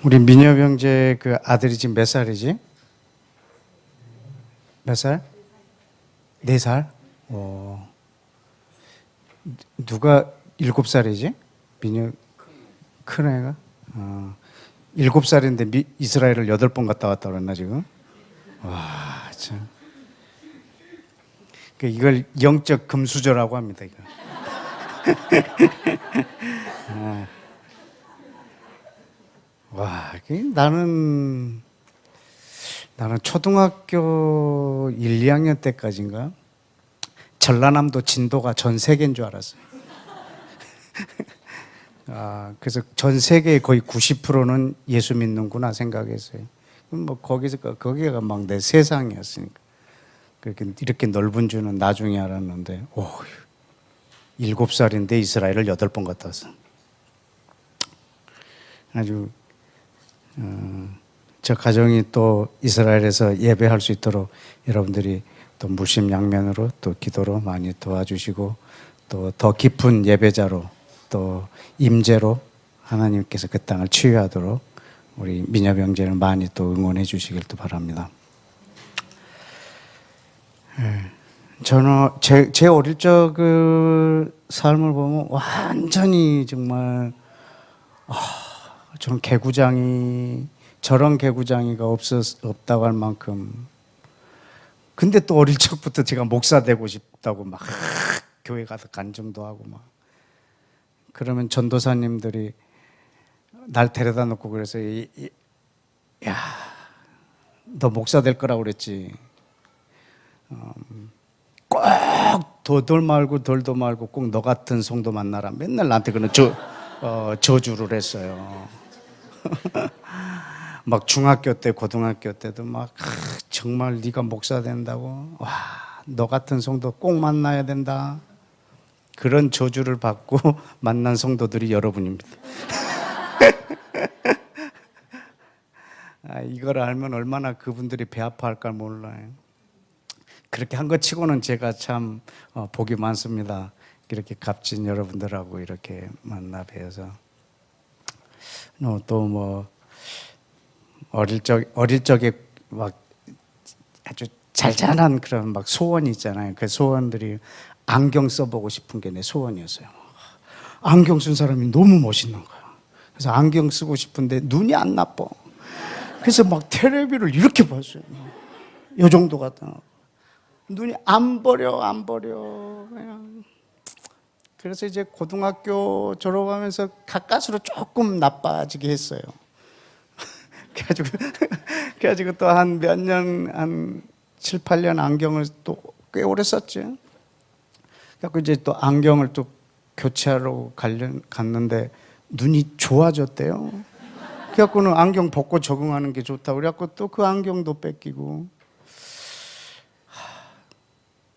우리 민엽 형제 그 아들이 지금 몇 살이지? 몇 살? 4살? 누가 7살이지? 민엽 큰 애가? 7살인데 이스라엘을 8번 갔다 왔다 그랬나 지금? 와, 참. 이걸 영적 금수저라고 합니다, 이거. 와, 나는 초등학교 1, 2학년 때까지인가 전라남도 진도가 전 세계인 줄 알았어요. 그래서 전 세계의 거의 90%는 예수 믿는구나 생각했어요. 뭐 거기가 막 내 세상이었으니까. 이렇게 넓은 줄은 나중에 알았는데, 7살인데 이스라엘을 8번 갔다 왔어. 아주 저 가정이 또 이스라엘에서 예배할 수 있도록 여러분들이 또 물심양면으로 또 기도로 많이 도와주시고 또 더 깊은 예배자로 또 임재로 하나님께서 그 땅을 치유하도록 우리 민엽 형제를 많이 또 응원해 주시길 또 바랍니다. 저는 제 어릴 적 그 삶을 보면 완전히 정말 저는 저런 개구장이가 없다고 할 만큼. 근데 또 어릴 적부터 제가 목사 되고 싶다고 막 교회 가서 간증도 하고 막. 그러면 전도사님들이 날 데려다 놓고 그래서 야, 너 목사 될 거라고 그랬지. 꼭 도돌 말고 덜도 말고 꼭 너 같은 성도 만나라. 맨날 나한테 그런 저주를 했어요. 막 중학교 때, 고등학교 때도 막 정말 네가 목사 된다고. 와, 너 같은 성도 꼭 만나야 된다. 그런 저주를 받고 만난 성도들이 여러분입니다. 이걸 알면 얼마나 그분들이 배 아파할까 몰라요. 그렇게 한 것 치고는 제가 참 복이 많습니다. 이렇게 값진 여러분들하고 이렇게 만나 뵈어서. 또 뭐 어릴 적에 막 아주 잘잘한 그런 막 소원이 있잖아요. 그 소원들이 안경 써보고 싶은 게 내 소원이었어요. 안경 쓴 사람이 너무 멋있는 거야. 그래서 안경 쓰고 싶은데 눈이 안 나빠. 그래서 막 텔레비를 이렇게 봤어요. 이 정도 같다. 눈이 안 버려 그냥. 그래서 이제 고등학교 졸업하면서 가까스로 조금 나빠지게 했어요. 그래가지고 또 한 몇 년, 한 7, 8년 안경을 또 꽤 오래 썼죠. 그래서 이제 또 안경을 또 교체하러 갔는데 눈이 좋아졌대요. 그래갖고는 안경 벗고 적응하는 게 좋다고 그래갖고 또 그 안경도 뺏기고.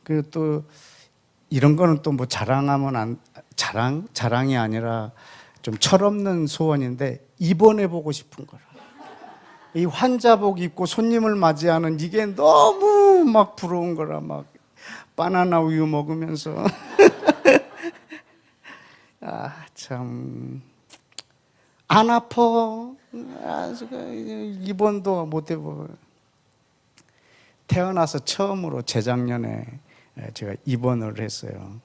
그리고 또 이런 거는 또 뭐 자랑이 아니라 좀 철없는 소원인데 입원해보고 싶은 거라. 이 환자복 입고 손님을 맞이하는 이게 너무 막 부러운 거라. 막 바나나 우유 먹으면서 참 안 아파. 입원도 못 해보고. 태어나서 처음으로 재작년에 제가 입원을 했어요.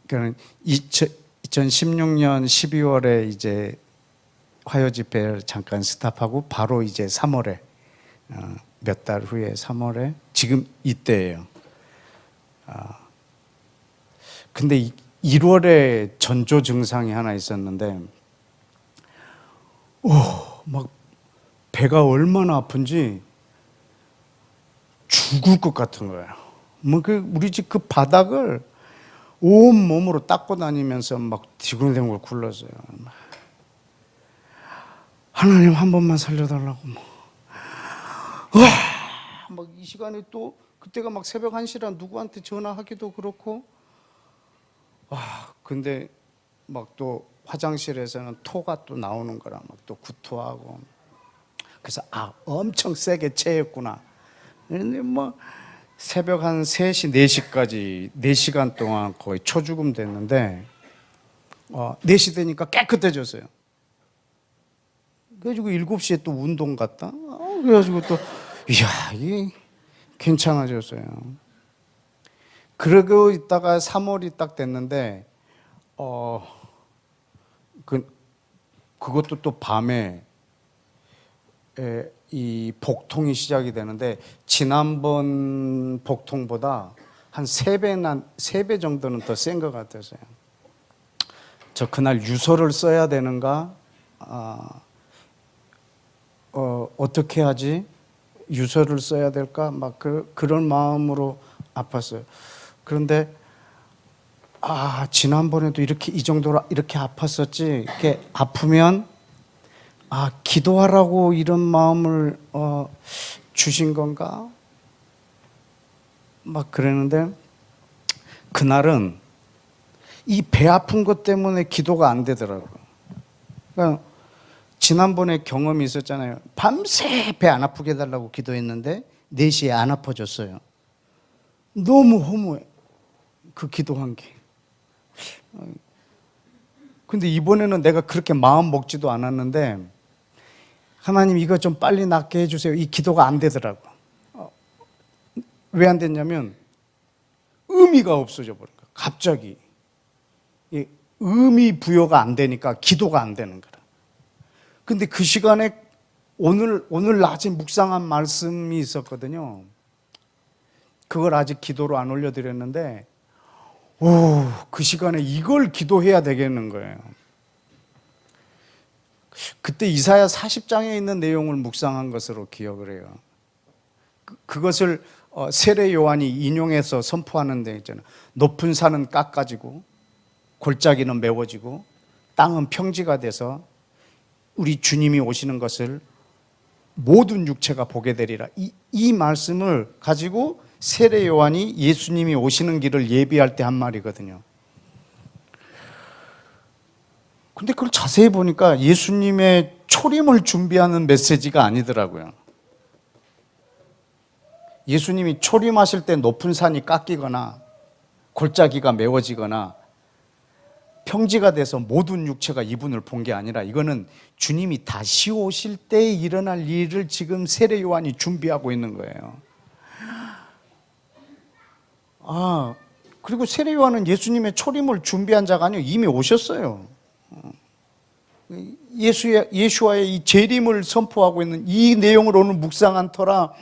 그러니까 2016년 12월에 이제 화요 집회를 잠깐 스탑하고 바로 이제 3월에 몇 달 후에 3월에 지금 이때예요. 근데 1월에 전조 증상이 하나 있었는데 막 배가 얼마나 아픈지 죽을 것 같은 거예요. 뭐 우리 집 그 바닥을 온 몸으로 닦고 다니면서 막 뒤숭숭을 굴렀어요. 하나님 한 번만 살려달라고. 막 이 시간에 또 그때가 막 새벽 1시라 누구한테 전화하기도 그렇고. 근데 막 또 화장실에서는 토가 또 나오는 거라 막 또 구토하고. 그래서 엄청 세게 체했구나. 근데 뭐 새벽 한 3시, 4시까지 4시간 동안 거의 초죽음 됐는데 4시 되니까 깨끗해졌어요. 그래가지고 7시에 또 운동 갔다. 그래가지고 또 이야 이게 괜찮아졌어요. 그러고 있다가 3월이 딱 됐는데 그것도 또 밤에 이 복통이 시작이 되는데 지난번 복통보다 한 3배 정도는 더 센 것 같았어요. 저 그날 유서를 써야 되는가? 어떻게 하지? 유서를 써야 될까? 막 그런 마음으로 아팠어요. 그런데 지난번에도 이렇게 이 정도로 이렇게 아팠었지. 이렇게 아프면 기도하라고 이런 마음을 주신 건가? 막 그랬는데 그날은 이 배 아픈 것 때문에 기도가 안 되더라고요. 그러니까 지난번에 경험이 있었잖아요. 밤새 배 안 아프게 해달라고 기도했는데 4시에 안 아파졌어요. 너무 허무해. 그 기도한 게. 근데 이번에는 내가 그렇게 마음 먹지도 않았는데 하나님 이거 좀 빨리 낫게 해주세요. 이 기도가 안 되더라고. 왜 안 됐냐면 의미가 없어져 버린 거야. 갑자기 의미 부여가 안 되니까 기도가 안 되는 거라. 근데 그 시간에 오늘 낮에 묵상한 말씀이 있었거든요. 그걸 아직 기도로 안 올려드렸는데 그 시간에 이걸 기도해야 되겠는 거예요. 그때 이사야 40장에 있는 내용을 묵상한 것으로 기억을 해요. 그것을 세례 요한이 인용해서 선포하는 데 있잖아요. 높은 산은 깎아지고 골짜기는 메워지고 땅은 평지가 돼서 우리 주님이 오시는 것을 모든 육체가 보게 되리라. 이 말씀을 가지고 세례 요한이 예수님이 오시는 길을 예비할 때 한 말이거든요. 근데 그걸 자세히 보니까 예수님의 초림을 준비하는 메시지가 아니더라고요. 예수님이 초림하실 때 높은 산이 깎이거나 골짜기가 메워지거나 평지가 돼서 모든 육체가 이분을 본 게 아니라 이거는 주님이 다시 오실 때 일어날 일을 지금 세례 요한이 준비하고 있는 거예요. 그리고 세례 요한은 예수님의 초림을 준비한 자가 아니에요. 이미 오셨어요. 예수와의 이 재림을 선포하고 있는 이 내용을 오늘 묵상한 터라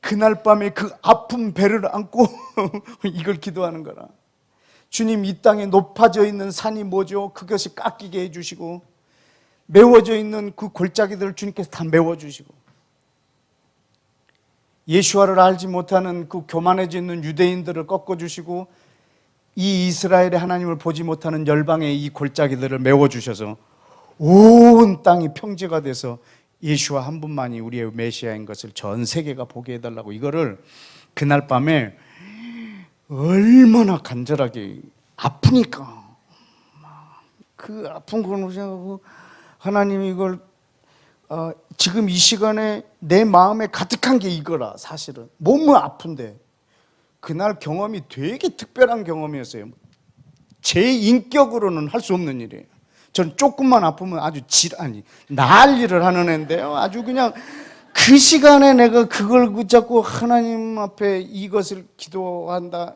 그날 밤에 그 아픈 배를 안고 이걸 기도하는 거라. 주님 이 땅에 높아져 있는 산이 뭐죠? 그것이 깎이게 해주시고 메워져 있는 그 골짜기들을 주님께서 다 메워주시고 예수와를 알지 못하는 그 교만해져 있는 유대인들을 꺾어주시고 이 이스라엘의 하나님을 보지 못하는 열방의 이 골짜기들을 메워주셔서 온 땅이 평지가 돼서 예수와 한 분만이 우리의 메시아인 것을 전 세계가 보게 해달라고 이거를 그날 밤에 얼마나 간절하게 아프니까 그 아픈 걸 생각하고 하나님이 이걸 지금 이 시간에 내 마음에 가득한 게 이거라. 사실은 몸은 아픈데 그날 경험이 되게 특별한 경험이었어요. 제 인격으로는 할 수 없는 일이에요. 전 조금만 아프면 아주 난리를 하는 애인데요. 아주 그냥 그 시간에 내가 그걸 붙잡고 하나님 앞에 이것을 기도한다.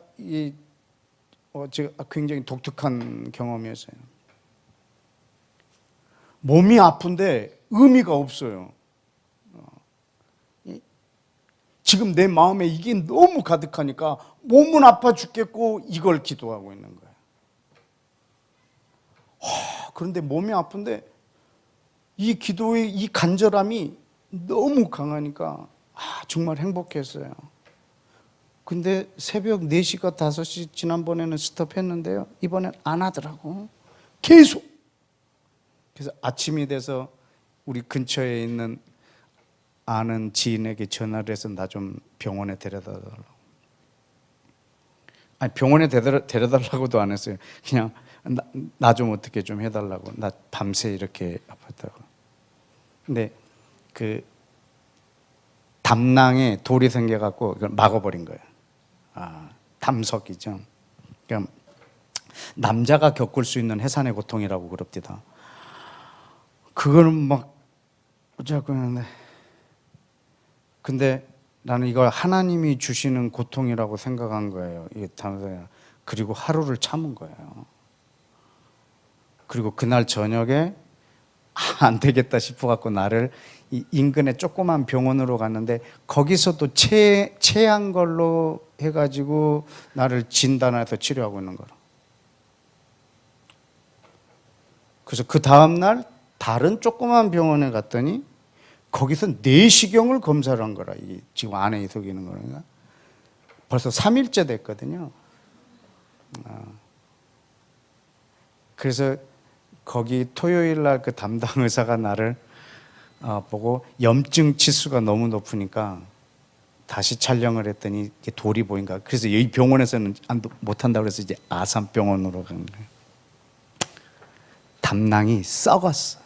제가 굉장히 독특한 경험이었어요. 몸이 아픈데 의미가 없어요. 지금 내 마음에 이게 너무 가득하니까 몸은 아파 죽겠고 이걸 기도하고 있는 거예요. 그런데 몸이 아픈데 이 기도의 이 간절함이 너무 강하니까 정말 행복했어요. 근데 새벽 4시가 5시 지난번에는 스톱했는데요. 이번엔 안 하더라고. 계속. 그래서 아침이 돼서 우리 근처에 있는 아는 지인에게 전화를 해서 나 좀 병원에 데려다 달라고. 병원에 데려달라고도 안 했어요. 그냥 나 좀 어떻게 좀 해달라고. 나 밤새 이렇게 아팠다고. 근데 그 담낭에 돌이 생겨갖고 이걸 막아버린 거예요. 담석이죠. 그러니까 남자가 겪을 수 있는 해산의 고통이라고 그럽디다. 그거는 막 어쨌든 근데 나는 이걸 하나님이 주시는 고통이라고 생각한 거예요. 이게 그리고 하루를 참은 거예요. 그리고 그날 저녁에 안 되겠다 싶어갖고 나를 이 인근의 조그만 병원으로 갔는데 거기서도 체한 걸로 해가지고 나를 진단해서 치료하고 있는 거라. 그래서 그 다음날 다른 조그만 병원에 갔더니 거기서 내시경을 검사를 한 거라. 이게 지금 안에 속이는 거니까 벌써 3일째 됐거든요. 그래서 거기 토요일 날 그 담당 의사가 나를 보고 염증 치수가 너무 높으니까 다시 촬영을 했더니 이게 돌이 보인가. 그래서 이 병원에서는 못 한다고 그래서 이제 아산병원으로 간 거예요. 담낭이 썩었어.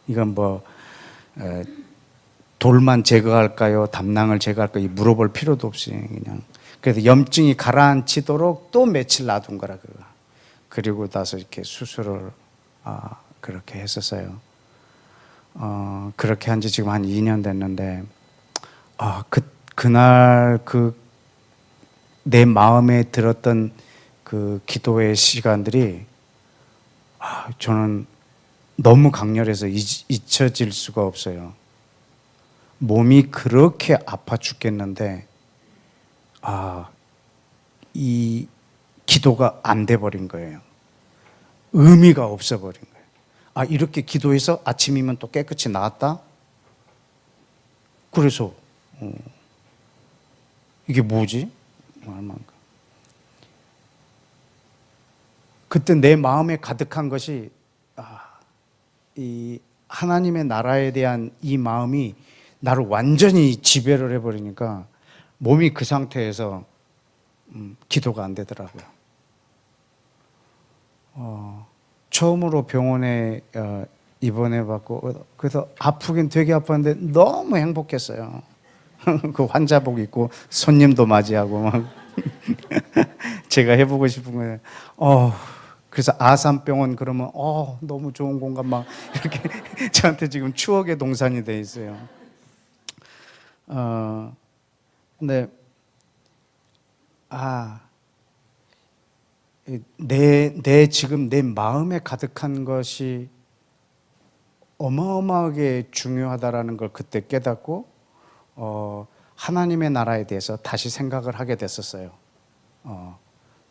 이건 뭐 돌만 제거할까요? 담낭을 제거할까요? 물어볼 필요도 없이 그냥. 그래서 염증이 가라앉히도록 또 며칠 놔둔 거라 그거. 그리고 나서 이렇게 수술을 그렇게 했었어요. 그렇게 한 지 지금 한 2년 됐는데 그날 내 마음에 들었던 그 기도의 시간들이 저는 너무 강렬해서 잊혀질 수가 없어요. 몸이 그렇게 아파 죽겠는데 이 기도가 안 돼 버린 거예요. 의미가 없어 버린 거예요. 이렇게 기도해서 아침이면 또 깨끗이 나았다? 그래서 이게 뭐지? 그때 내 마음에 가득한 것이 이 하나님의 나라에 대한 이 마음이 나를 완전히 지배를 해버리니까 몸이 그 상태에서 기도가 안 되더라고요. 처음으로 병원에 입원해봤고 그래서 아프긴 되게 아팠는데 너무 행복했어요. 그 환자복 입고 손님도 맞이하고 막 제가 해보고 싶은 거예요. 그래서 아산병원 그러면 너무 좋은 공간 막 이렇게 저한테 지금 추억의 동산이 돼 있어요. 근데 지금 내 마음에 가득한 것이 어마어마하게 중요하다라는 걸 그때 깨닫고 하나님의 나라에 대해서 다시 생각을 하게 됐었어요.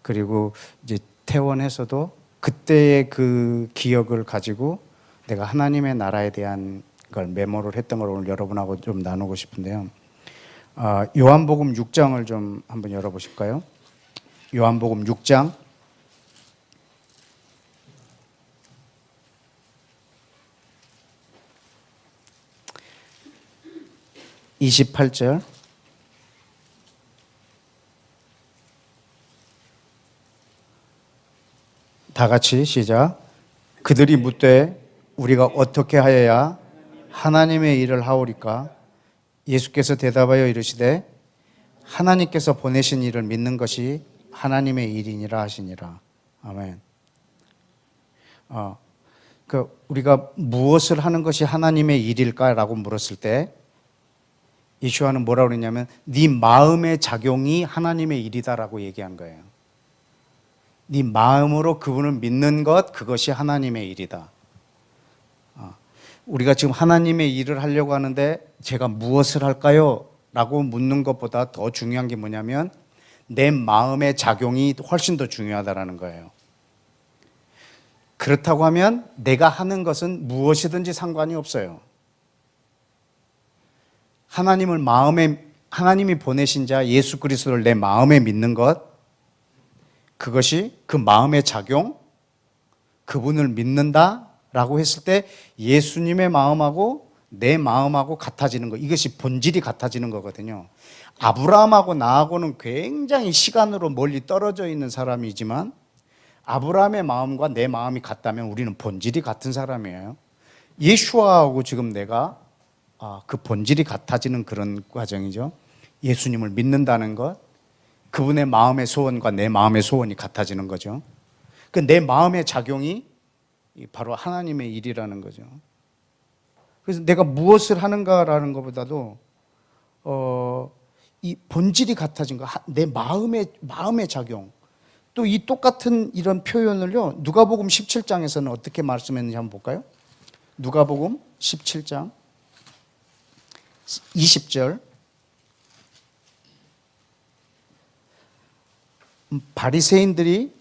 그리고 이제 퇴원해서도 그때의 그 기억을 가지고 내가 하나님의 나라에 대한 걸 메모를 했던 걸 오늘 여러분하고 좀 나누고 싶은데요. 요한복음 6장을 좀 한번 열어보실까요? 요한복음 6장 28절 다 같이 시작. 그들이 묻되 우리가 어떻게 하여야 하나님의 일을 하오리까? 예수께서 대답하여 이르시되 하나님께서 보내신 일을 믿는 것이 하나님의 일이니라 하시니라. 아멘. 우리가 무엇을 하는 것이 하나님의 일일까라고 물었을 때 예수와는 뭐라고 그랬냐면 네 마음의 작용이 하나님의 일이다라고 얘기한 거예요. 네 마음으로 그분을 믿는 것, 그것이 하나님의 일이다. 우리가 지금 하나님의 일을 하려고 하는데 제가 무엇을 할까요? 라고 묻는 것보다 더 중요한 게 뭐냐면 내 마음의 작용이 훨씬 더 중요하다는 거예요. 그렇다고 하면 내가 하는 것은 무엇이든지 상관이 없어요. 하나님이 보내신 자 예수 그리스도를 내 마음에 믿는 것, 그것이 그 마음의 작용, 그분을 믿는다라고 했을 때 예수님의 마음하고 내 마음하고 같아지는 거, 이것이 본질이 같아지는 거거든요. 아브라함하고 나하고는 굉장히 시간으로 멀리 떨어져 있는 사람이지만 아브라함의 마음과 내 마음이 같다면 우리는 본질이 같은 사람이에요. 예수와하고 지금 내가 그 본질이 같아지는 그런 과정이죠. 예수님을 믿는다는 것, 그분의 마음의 소원과 내 마음의 소원이 같아지는 거죠. 내 마음의 작용이 바로 하나님의 일이라는 거죠. 그래서 내가 무엇을 하는가라는 것보다도 이 본질이 같아진 거, 내 마음의 작용. 또 이 똑같은 이런 표현을요, 누가복음 17장에서는 어떻게 말씀했는지 한번 볼까요? 누가복음 17장 20절. 바리새인들이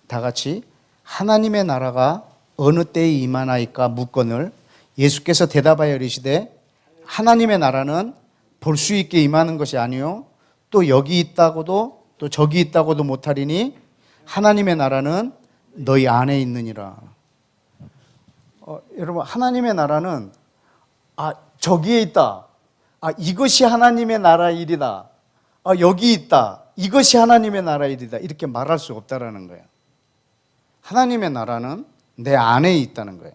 다 같이 하나님의 나라가 어느 때에 임하나이까 묻거늘 예수께서 대답하여 이르시되 하나님의 나라는 볼 수 있게 임하는 것이 아니요 또 여기 있다고도 또 저기 있다고도 못하리니 하나님의 나라는 너희 안에 있느니라. 여러분, 하나님의 나라는 저기에 있다, 이것이 하나님의 나라 일이다, 여기 있다, 이것이 하나님의 나라 일이다, 이렇게 말할 수 없다라는 거예요. 하나님의 나라는 내 안에 있다는 거예요.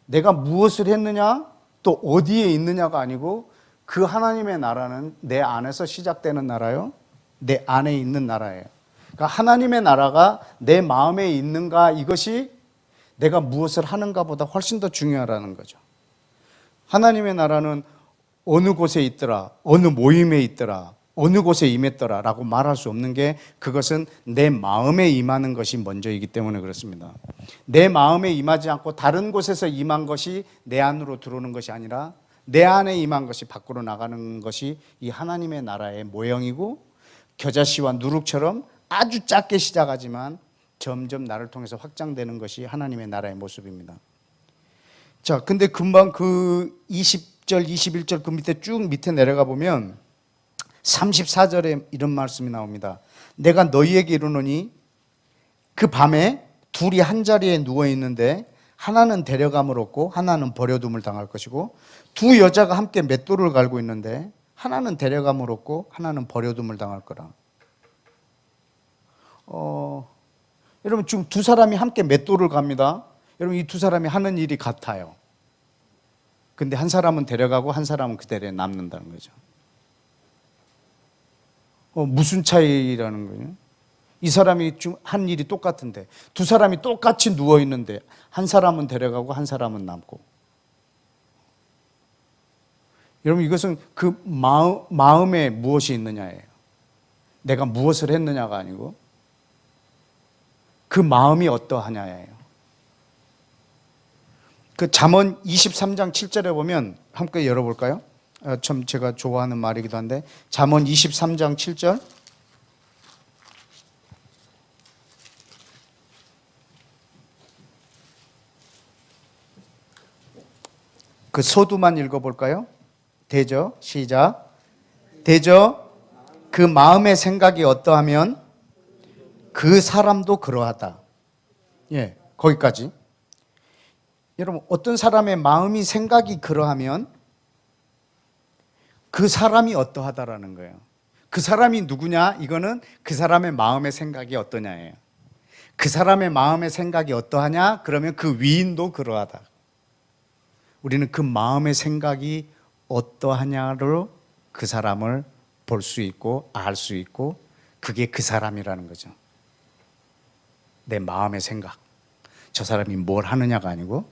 내가 무엇을 했느냐 또 어디에 있느냐가 아니고 그 하나님의 나라는 내 안에서 시작되는 나라요, 내 안에 있는 나라예요. 그러니까 하나님의 나라가 내 마음에 있는가, 이것이 내가 무엇을 하는가 보다 훨씬 더 중요하다는 거죠. 하나님의 나라는 어느 곳에 있더라, 어느 모임에 있더라, 어느 곳에 임했더라 라고 말할 수 없는 게, 그것은 내 마음에 임하는 것이 먼저이기 때문에 그렇습니다. 내 마음에 임하지 않고 다른 곳에서 임한 것이 내 안으로 들어오는 것이 아니라 내 안에 임한 것이 밖으로 나가는 것이 이 하나님의 나라의 모형이고, 겨자씨와 누룩처럼 아주 작게 시작하지만 점점 나를 통해서 확장되는 것이 하나님의 나라의 모습입니다. 자, 근데 금방 그 20절, 21절 그 밑에 쭉 밑에 내려가 보면 34절에 이런 말씀이 나옵니다. 내가 너희에게 이르노니 그 밤에 둘이 한 자리에 누워 있는데 하나는 데려감을 얻고 하나는 버려둠을 당할 것이고, 두 여자가 함께 맷돌을 갈고 있는데 하나는 데려감을 얻고 하나는 버려둠을 당할 거라. 여러분, 지금 두 사람이 함께 맷돌을 갑니다. 여러분, 이 두 사람이 하는 일이 같아요. 근데 한 사람은 데려가고 한 사람은 그대로 남는다는 거죠. 무슨 차이라는 거예요? 이 사람이 한 일이 똑같은데, 두 사람이 똑같이 누워 있는데 한 사람은 데려가고 한 사람은 남고. 여러분, 이것은 그 마음에 무엇이 있느냐예요. 내가 무엇을 했느냐가 아니고 그 마음이 어떠하냐예요. 그 잠언 23장 7절에 보면 함께 열어볼까요? 참 제가 좋아하는 말이기도 한데, 잠언 23장 7절. 그 소두만 읽어볼까요? 되죠? 시작. 되죠? 그 마음의 생각이 어떠하면 그 사람도 그러하다. 예, 거기까지. 여러분, 어떤 사람의 마음이 생각이 그러하면 그 사람이 어떠하다라는 거예요. 그 사람이 누구냐? 이거는 그 사람의 마음의 생각이 어떠냐예요. 그 사람의 마음의 생각이 어떠하냐? 그러면 그 위인도 그러하다. 우리는 그 마음의 생각이 어떠하냐로 그 사람을 볼 수 있고 알 수 있고, 그게 그 사람이라는 거죠. 내 마음의 생각. 저 사람이 뭘 하느냐가 아니고,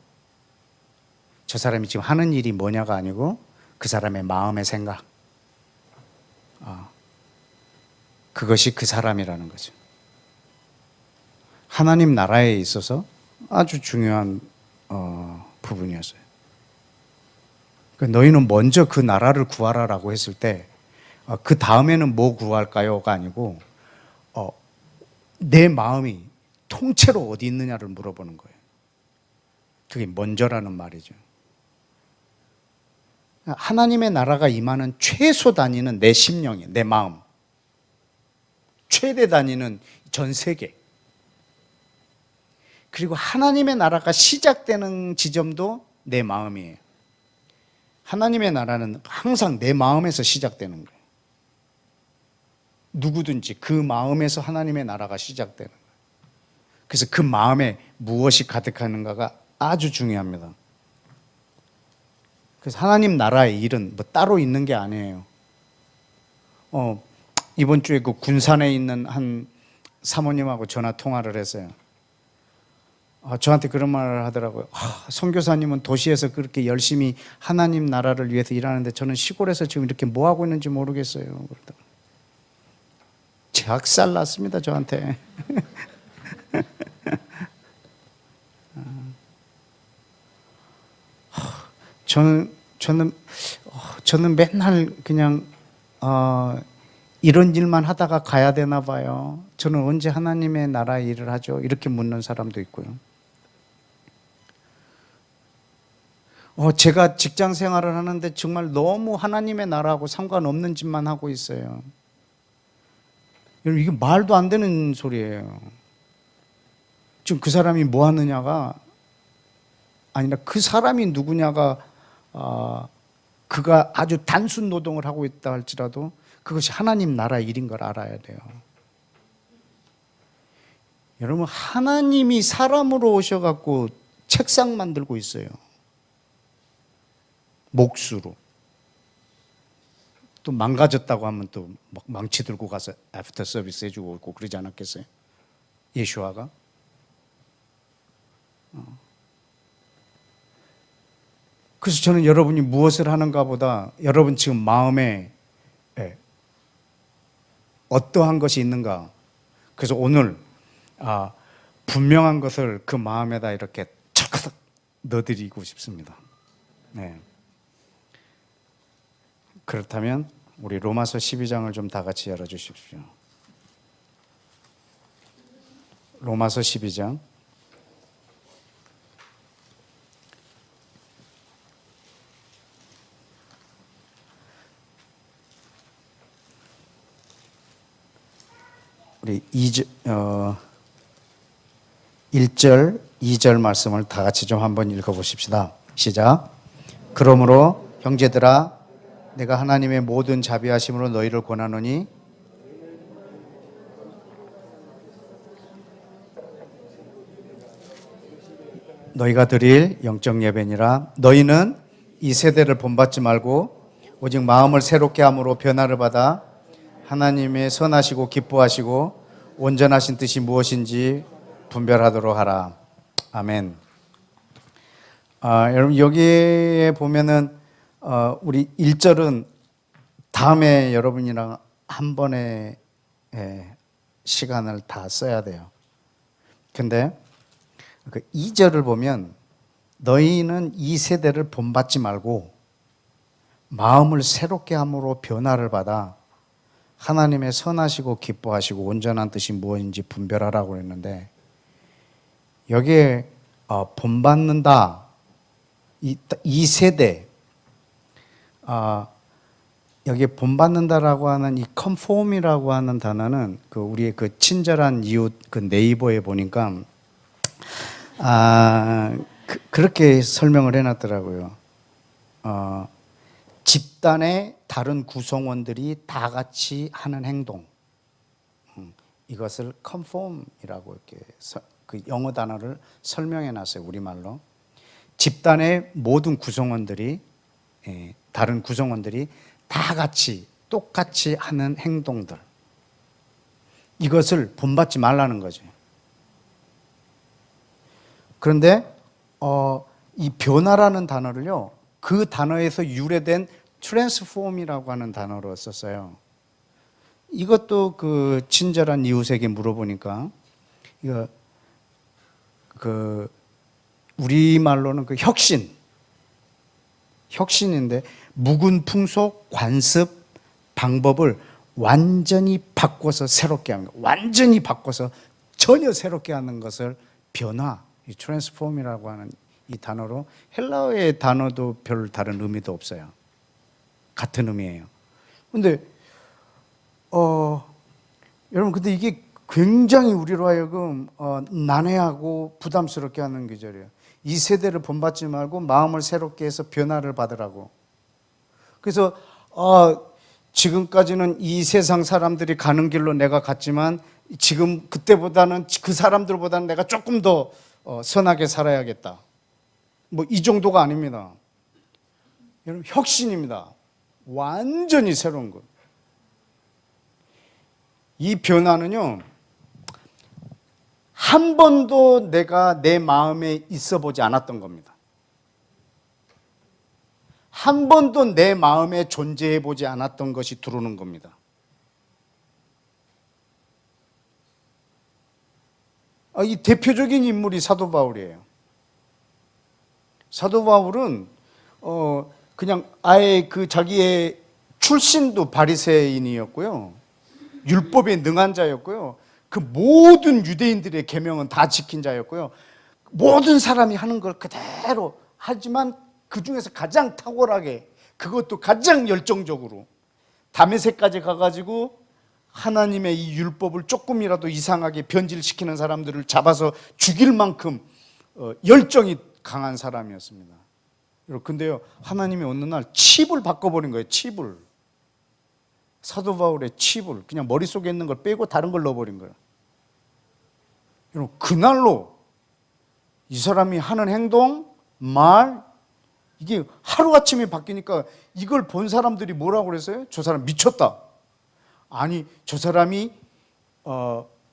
저 사람이 지금 하는 일이 뭐냐가 아니고, 그 사람의 마음의 생각. 그것이 그 사람이라는 거죠. 하나님 나라에 있어서 아주 중요한 부분이었어요. 너희는 먼저 그 나라를 구하라라고 했을 때, 그 다음에는 뭐 구할까요가 아니고, 내 마음이 통째로 어디 있느냐를 물어보는 거예요. 그게 먼저라는 말이죠. 하나님의 나라가 임하는 최소 단위는 내 심령이에요. 내 마음. 최대 단위는 전 세계. 그리고 하나님의 나라가 시작되는 지점도 내 마음이에요. 하나님의 나라는 항상 내 마음에서 시작되는 거예요. 누구든지 그 마음에서 하나님의 나라가 시작되는 거예요. 그래서 그 마음에 무엇이 가득하는가가 아주 중요합니다. 그래서 하나님 나라의 일은 뭐 따로 있는 게 아니에요. 이번 주에 그 군산에 있는 한 사모님하고 전화 통화를 했어요. 저한테 그런 말을 하더라고요. 선교사님은 도시에서 그렇게 열심히 하나님 나라를 위해서 일하는데 저는 시골에서 지금 이렇게 뭐 하고 있는지 모르겠어요. 그러더라고요. 작살 났습니다, 저한테. 저는 맨날 그냥 이런 일만 하다가 가야 되나 봐요. 저는 언제 하나님의 나라 일을 하죠? 이렇게 묻는 사람도 있고요. 제가 직장 생활을 하는데 정말 너무 하나님의 나라하고 상관없는 짓만 하고 있어요. 여러분, 이게 말도 안 되는 소리예요. 지금 그 사람이 뭐 하느냐가 아니라 그 사람이 누구냐가 그가 아주 단순 노동을 하고 있다 할지라도 그것이 하나님 나라 일인 걸 알아야 돼요. 여러분, 하나님이 사람으로 오셔갖고 책상 만들고 있어요. 몫으로. 또 망가졌다고 하면 또 망치 들고 가서 애프터 서비스 해주고 있고 그러지 않았겠어요? 예수아가. 그래서 저는 여러분이 무엇을 하는가 보다 여러분 지금 마음에 어떠한 것이 있는가. 그래서 오늘 분명한 것을 그 마음에다 이렇게 찰칵 넣어드리고 싶습니다. 네. 그렇다면 우리 로마서 12장을 좀 다 같이 열어주십시오. 로마서 12장. 우리 1절, 2절 말씀을 다 같이 좀 한번 읽어보십시다. 시작. 그러므로 형제들아 내가 하나님의 모든 자비하심으로 너희를 권하노니 너희가 드릴 영적 예배니라. 너희는 이 세대를 본받지 말고 오직 마음을 새롭게 함으로 변화를 받아 하나님의 선하시고 기뻐하시고 온전하신 뜻이 무엇인지 분별하도록 하라. 아멘. 여러분 여기에 보면은 우리 1절은 다음에 여러분이랑 한 번에 시간을 다 써야 돼요. 근데 그 2절을 보면 너희는 이 세대를 본받지 말고 마음을 새롭게 함으로 변화를 받아 하나님의 선하시고 기뻐하시고 온전한 뜻이 무엇인지 분별하라고 했는데 여기에 본받는다 이 세대 여기에 본받는다라고 하는 이 컨폼이라고 하는 단어는 그 우리의 그 친절한 이웃 그 네이버에 보니까 그렇게 설명을 해놨더라고요. 집단의 다른 구성원들이 다 같이 하는 행동, 이것을 conform이라고 이렇게 그 영어 단어를 설명해놨어요. 우리말로 집단의 모든 구성원들이 다른 구성원들이 다 같이 똑같이 하는 행동들, 이것을 본받지 말라는 거죠. 그런데 이 변화라는 단어를요, 그 단어에서 유래된 transform이라고 하는 단어로 썼어요. 이것도 그 친절한 이웃에게 물어보니까 이거 그 우리말로는 그 혁신인데 묵은 풍속, 관습, 방법을 완전히 바꿔서 새롭게 하는 거, 완전히 바꿔서 전혀 새롭게 하는 것을 변화, 이 트랜스폼이라고 하는 이 단어로, 헬라어의 단어도 별 다른 의미도 없어요. 같은 의미예요. 근데 여러분, 근데 이게 굉장히 우리로 하여금 난해하고 부담스럽게 하는 계절이에요. 이 세대를 본받지 말고 마음을 새롭게 해서 변화를 받으라고. 그래서 지금까지는 이 세상 사람들이 가는 길로 내가 갔지만 지금 그때보다는 그 사람들보다는 내가 조금 더 선하게 살아야겠다. 뭐 이 정도가 아닙니다. 여러분, 혁신입니다. 완전히 새로운 것. 이 변화는요, 한 번도 내가 내 마음에 있어 보지 않았던 겁니다. 한 번도 내 마음에 존재해 보지 않았던 것이 들어오는 겁니다. 이 대표적인 인물이 사도 바울이에요. 사도 바울은 그냥 아예 그 자기의 출신도 바리새인이었고요. 율법에 능한 자였고요. 그 모든 유대인들의 계명은 다 지킨 자였고요. 모든 사람이 하는 걸 그대로 하지만 그 중에서 가장 탁월하게, 그것도 가장 열정적으로 다메섹까지 가가지고 하나님의 이 율법을 조금이라도 이상하게 변질시키는 사람들을 잡아서 죽일 만큼 열정이 강한 사람이었습니다. 근데요, 하나님이 어느 날 칩을 바꿔버린 거예요. 칩을. 사도 바울의 칩을 그냥 머릿속에 있는 걸 빼고 다른 걸 넣어버린 거예요. 여러분, 그날로 이 사람이 하는 행동, 말, 이게 하루아침에 바뀌니까 이걸 본 사람들이 뭐라고 그랬어요? 저 사람 미쳤다. 아니, 저 사람이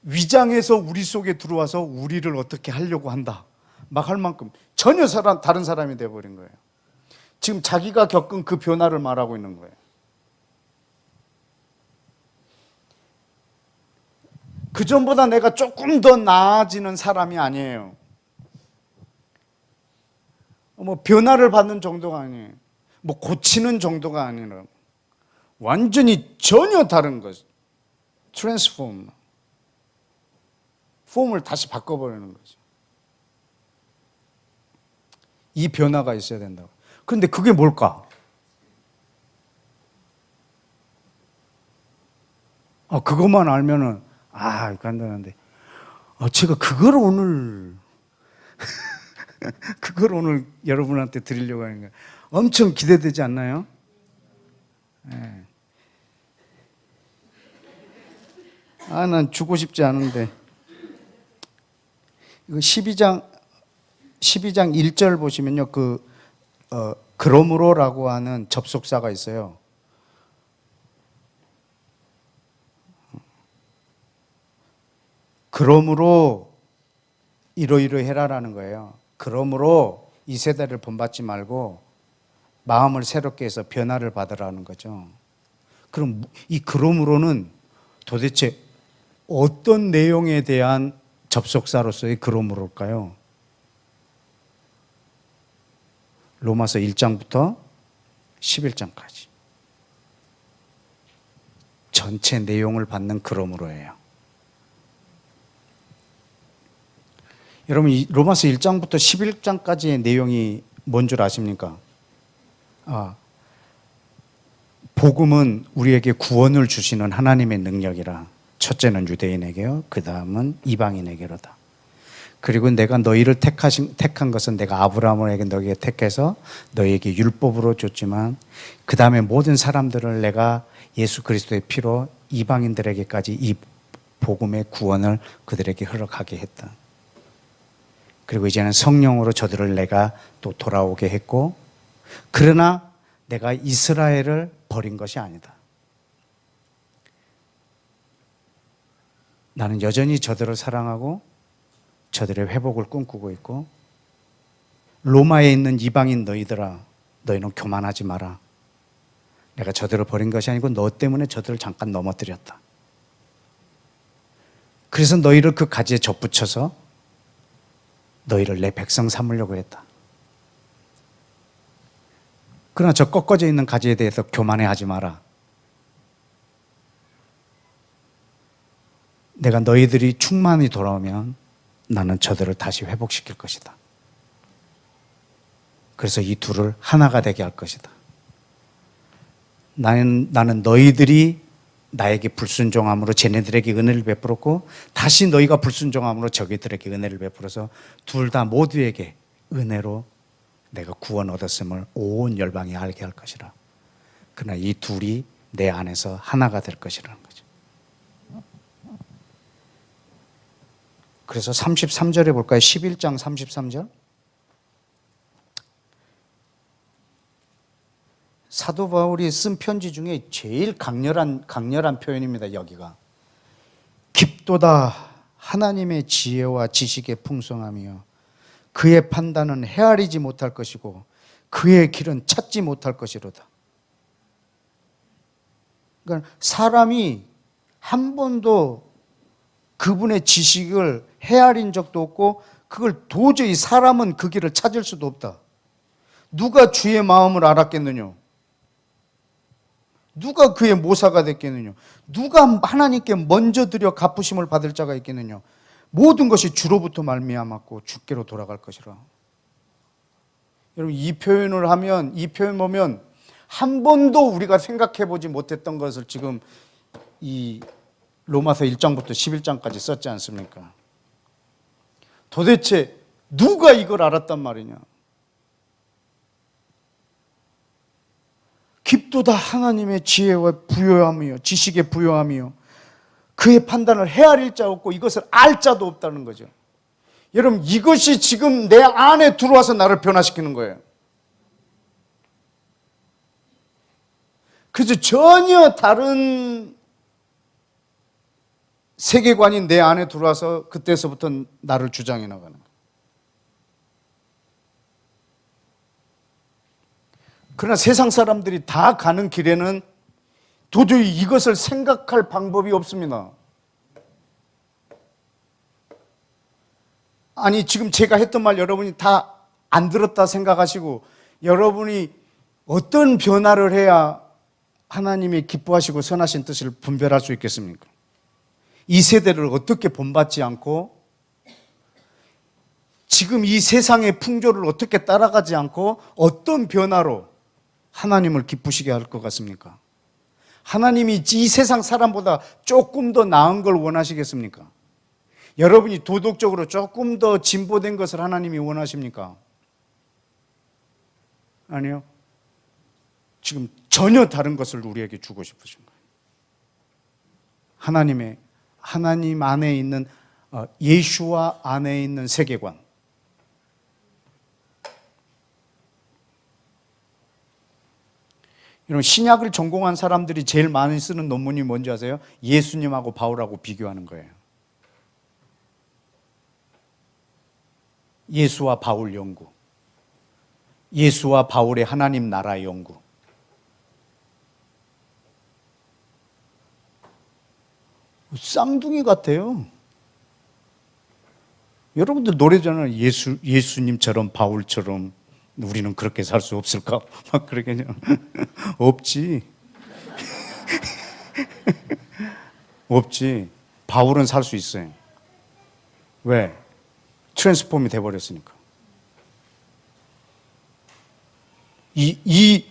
위장해서 우리 속에 들어와서 우리를 어떻게 하려고 한다 막 할 만큼 전혀 다른 사람이 돼버린 거예요. 지금 자기가 겪은 그 변화를 말하고 있는 거예요. 그 전보다 내가 조금 더 나아지는 사람이 아니에요. 뭐 변화를 받는 정도가 아니에요. 뭐 고치는 정도가 아니라 완전히 전혀 다른 것. 트랜스폼. 폼을 다시 바꿔버리는 거죠. 이 변화가 있어야 된다고. 그런데 그게 뭘까? 그것만 알면은 간단한데 제가 그걸 오늘 그걸 오늘 여러분한테 드리려고 하는 거예요. 엄청 기대되지 않나요? 네. 난 주고 싶지 않은데. 이거 12장 1절 보시면요. 그러므로라고 하는 접속사가 있어요. 그러므로 이러이러해라라는 거예요. 그러므로 이 세대를 본받지 말고 마음을 새롭게 해서 변화를 받으라는 거죠. 그럼 이 그러므로는 도대체 어떤 내용에 대한 접속사로서의 그러므로일까요? 로마서 1장부터 11장까지 전체 내용을 받는 그러므로예요. 여러분, 이 로마서 1장부터 11장까지의 내용이 뭔 줄 아십니까? 복음은 우리에게 구원을 주시는 하나님의 능력이라. 첫째는 유대인에게요, 그 다음은 이방인에게로다. 그리고 내가 너희를 택한 것은 내가 아브라함에게 너희에게 택해서 너희에게 율법으로 줬지만 그 다음에 모든 사람들을 내가 예수 그리스도의 피로 이방인들에게까지 이 복음의 구원을 그들에게 허락하게 했다. 그리고 이제는 성령으로 저들을 내가 또 돌아오게 했고, 그러나 내가 이스라엘을 버린 것이 아니다. 나는 여전히 저들을 사랑하고 저들의 회복을 꿈꾸고 있고, 로마에 있는 이방인 너희들아, 너희는 교만하지 마라. 내가 저들을 버린 것이 아니고 너 때문에 저들을 잠깐 넘어뜨렸다. 그래서 너희를 그 가지에 접붙여서 너희를 내 백성 삼으려고 했다. 그러나 저 꺾어져 있는 가지에 대해서 교만해하지 마라. 내가 너희들이 충만히 돌아오면 나는 저들을 다시 회복시킬 것이다. 그래서 이 둘을 하나가 되게 할 것이다. 나는 너희들이 나에게 불순종함으로 쟤네들에게 은혜를 베풀었고, 다시 너희가 불순종함으로 저기들에게 은혜를 베풀어서 둘 다 모두에게 은혜로 내가 구원 얻었음을 온 열방이 알게 할 것이라. 그러나 이 둘이 내 안에서 하나가 될 것이라는 거죠. 그래서 33절에 볼까요? 11장 33절. 사도 바울이 쓴 편지 중에 제일 강렬한 표현입니다. 여기가 깊도다 하나님의 지혜와 지식의 풍성함이요 그의 판단은 헤아리지 못할 것이고 그의 길은 찾지 못할 것이로다. 그러니까 사람이 한 번도 그분의 지식을 헤아린 적도 없고 그걸 도저히 사람은 그 길을 찾을 수도 없다. 누가 주의 마음을 알았겠느냐? 누가 그의 모사가 됐겠느냐? 누가 하나님께 먼저 드려 갚으심을 받을 자가 있겠느냐? 모든 것이 주로부터 말미암았고 주께로 돌아갈 것이라. 여러분 이 표현을 하면 이 표현 보면 한 번도 우리가 생각해 보지 못했던 것을 지금 이 로마서 1장부터 11장까지 썼지 않습니까? 도대체 누가 이걸 알았단 말이냐? 깊도다 하나님의 지혜와 부요함이요 지식의 부요함이요 그의 판단을 헤아릴 자 없고 이것을 알 자도 없다는 거죠. 여러분 이것이 지금 내 안에 들어와서 나를 변화시키는 거예요. 그래서 전혀 다른 세계관이 내 안에 들어와서 그때서부터 나를 주장해 나가는 거예요. 그러나 세상 사람들이 다 가는 길에는 도저히 이것을 생각할 방법이 없습니다. 아니 지금 제가 했던 말 여러분이 다 안 들었다 생각하시고 여러분이 어떤 변화를 해야 하나님이 기뻐하시고 선하신 뜻을 분별할 수 있겠습니까? 이 세대를 어떻게 본받지 않고 지금 이 세상의 풍조를 어떻게 따라가지 않고 어떤 변화로 하나님을 기쁘시게 할 것 같습니까? 하나님이 이 세상 사람보다 조금 더 나은 걸 원하시겠습니까? 여러분이 도덕적으로 조금 더 진보된 것을 하나님이 원하십니까? 아니요. 지금 전혀 다른 것을 우리에게 주고 싶으신 거예요. 하나님 안에 있는 예수와 안에 있는 세계관. 여러분 신약을 전공한 사람들이 제일 많이 쓰는 논문이 뭔지 아세요? 예수님하고 바울하고 비교하는 거예요. 예수와 바울 연구. 예수와 바울의 하나님 나라 연구. 쌍둥이 같아요. 여러분들 노래잖아요. 예수님처럼 바울처럼 우리는 그렇게 살 수 없을까? 막 그러겠냐? 없지. 없지. 바울은 살 수 있어요. 왜? 트랜스폼이 돼버렸으니까. 이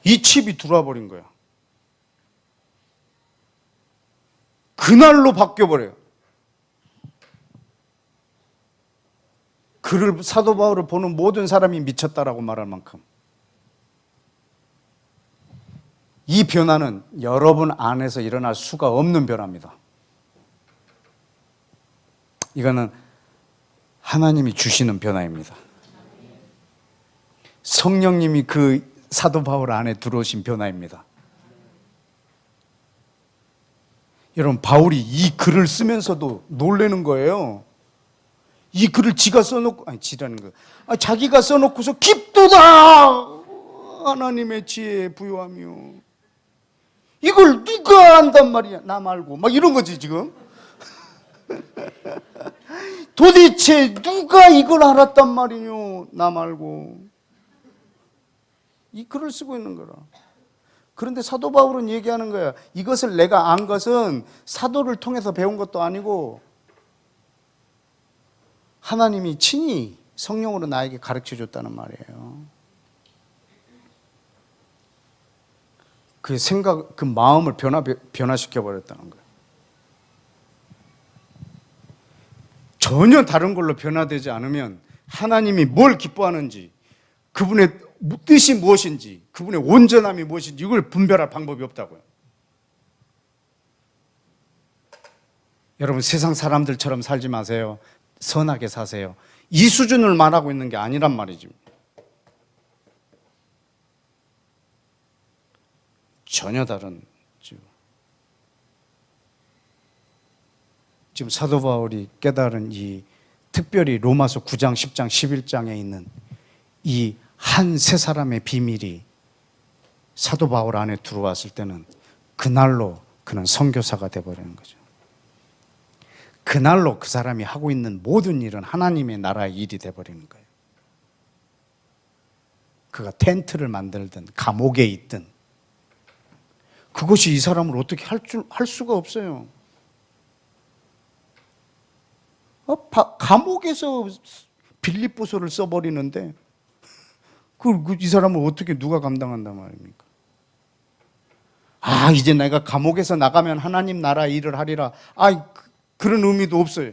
칩이 들어와 버린 거야. 그날로 바뀌어버려요. 사도 바울을 보는 모든 사람이 미쳤다라고 말할 만큼 이 변화는 여러분 안에서 일어날 수가 없는 변화입니다. 이거는 하나님이 주시는 변화입니다. 성령님이 그 사도 바울 안에 들어오신 변화입니다. 여러분 바울이 이 글을 쓰면서도 놀라는 거예요. 이 글을 지가 써놓고 지라는 거. 자기가 써놓고서 깊도다 하나님의 지혜에 부요하며 이걸 누가 안단 말이야 나 말고 막 이런 거지 지금. 도대체 누가 이걸 알았단 말이뇨 나 말고. 이 글을 쓰고 있는 거라. 그런데 사도 바울은 얘기하는 거야. 이것을 내가 안 것은 사도를 통해서 배운 것도 아니고 하나님이 친히 성령으로 나에게 가르쳐 줬다는 말이에요. 그 생각, 그 마음을 변화시켜 버렸다는 거예요. 전혀 다른 걸로 변화되지 않으면 하나님이 뭘 기뻐하는지, 그분의 뜻이 무엇인지, 그분의 온전함이 무엇인지 이걸 분별할 방법이 없다고요. 여러분 세상 사람들처럼 살지 마세요. 선하게 사세요. 이 수준을 말하고 있는 게 아니란 말이지. 전혀 다른. 지금 사도 바울이 깨달은 이 특별히 로마서 9장, 10장, 11장에 있는 이 한 세 사람의 비밀이 사도 바울 안에 들어왔을 때는 그날로 그는 선교사가 되어버리는 거죠. 그날로 그 사람이 하고 있는 모든 일은 하나님의 나라의 일이 되어버리는 거예요. 그가 텐트를 만들든 감옥에 있든 그것이 이 사람을 어떻게 할 수가 없어요. 감옥에서 빌립보서를 써버리는데 이 사람을 어떻게 누가 감당한단 말입니까? 이제 내가 감옥에서 나가면 하나님 나라 일을 하리라. 그런 의미도 없어요.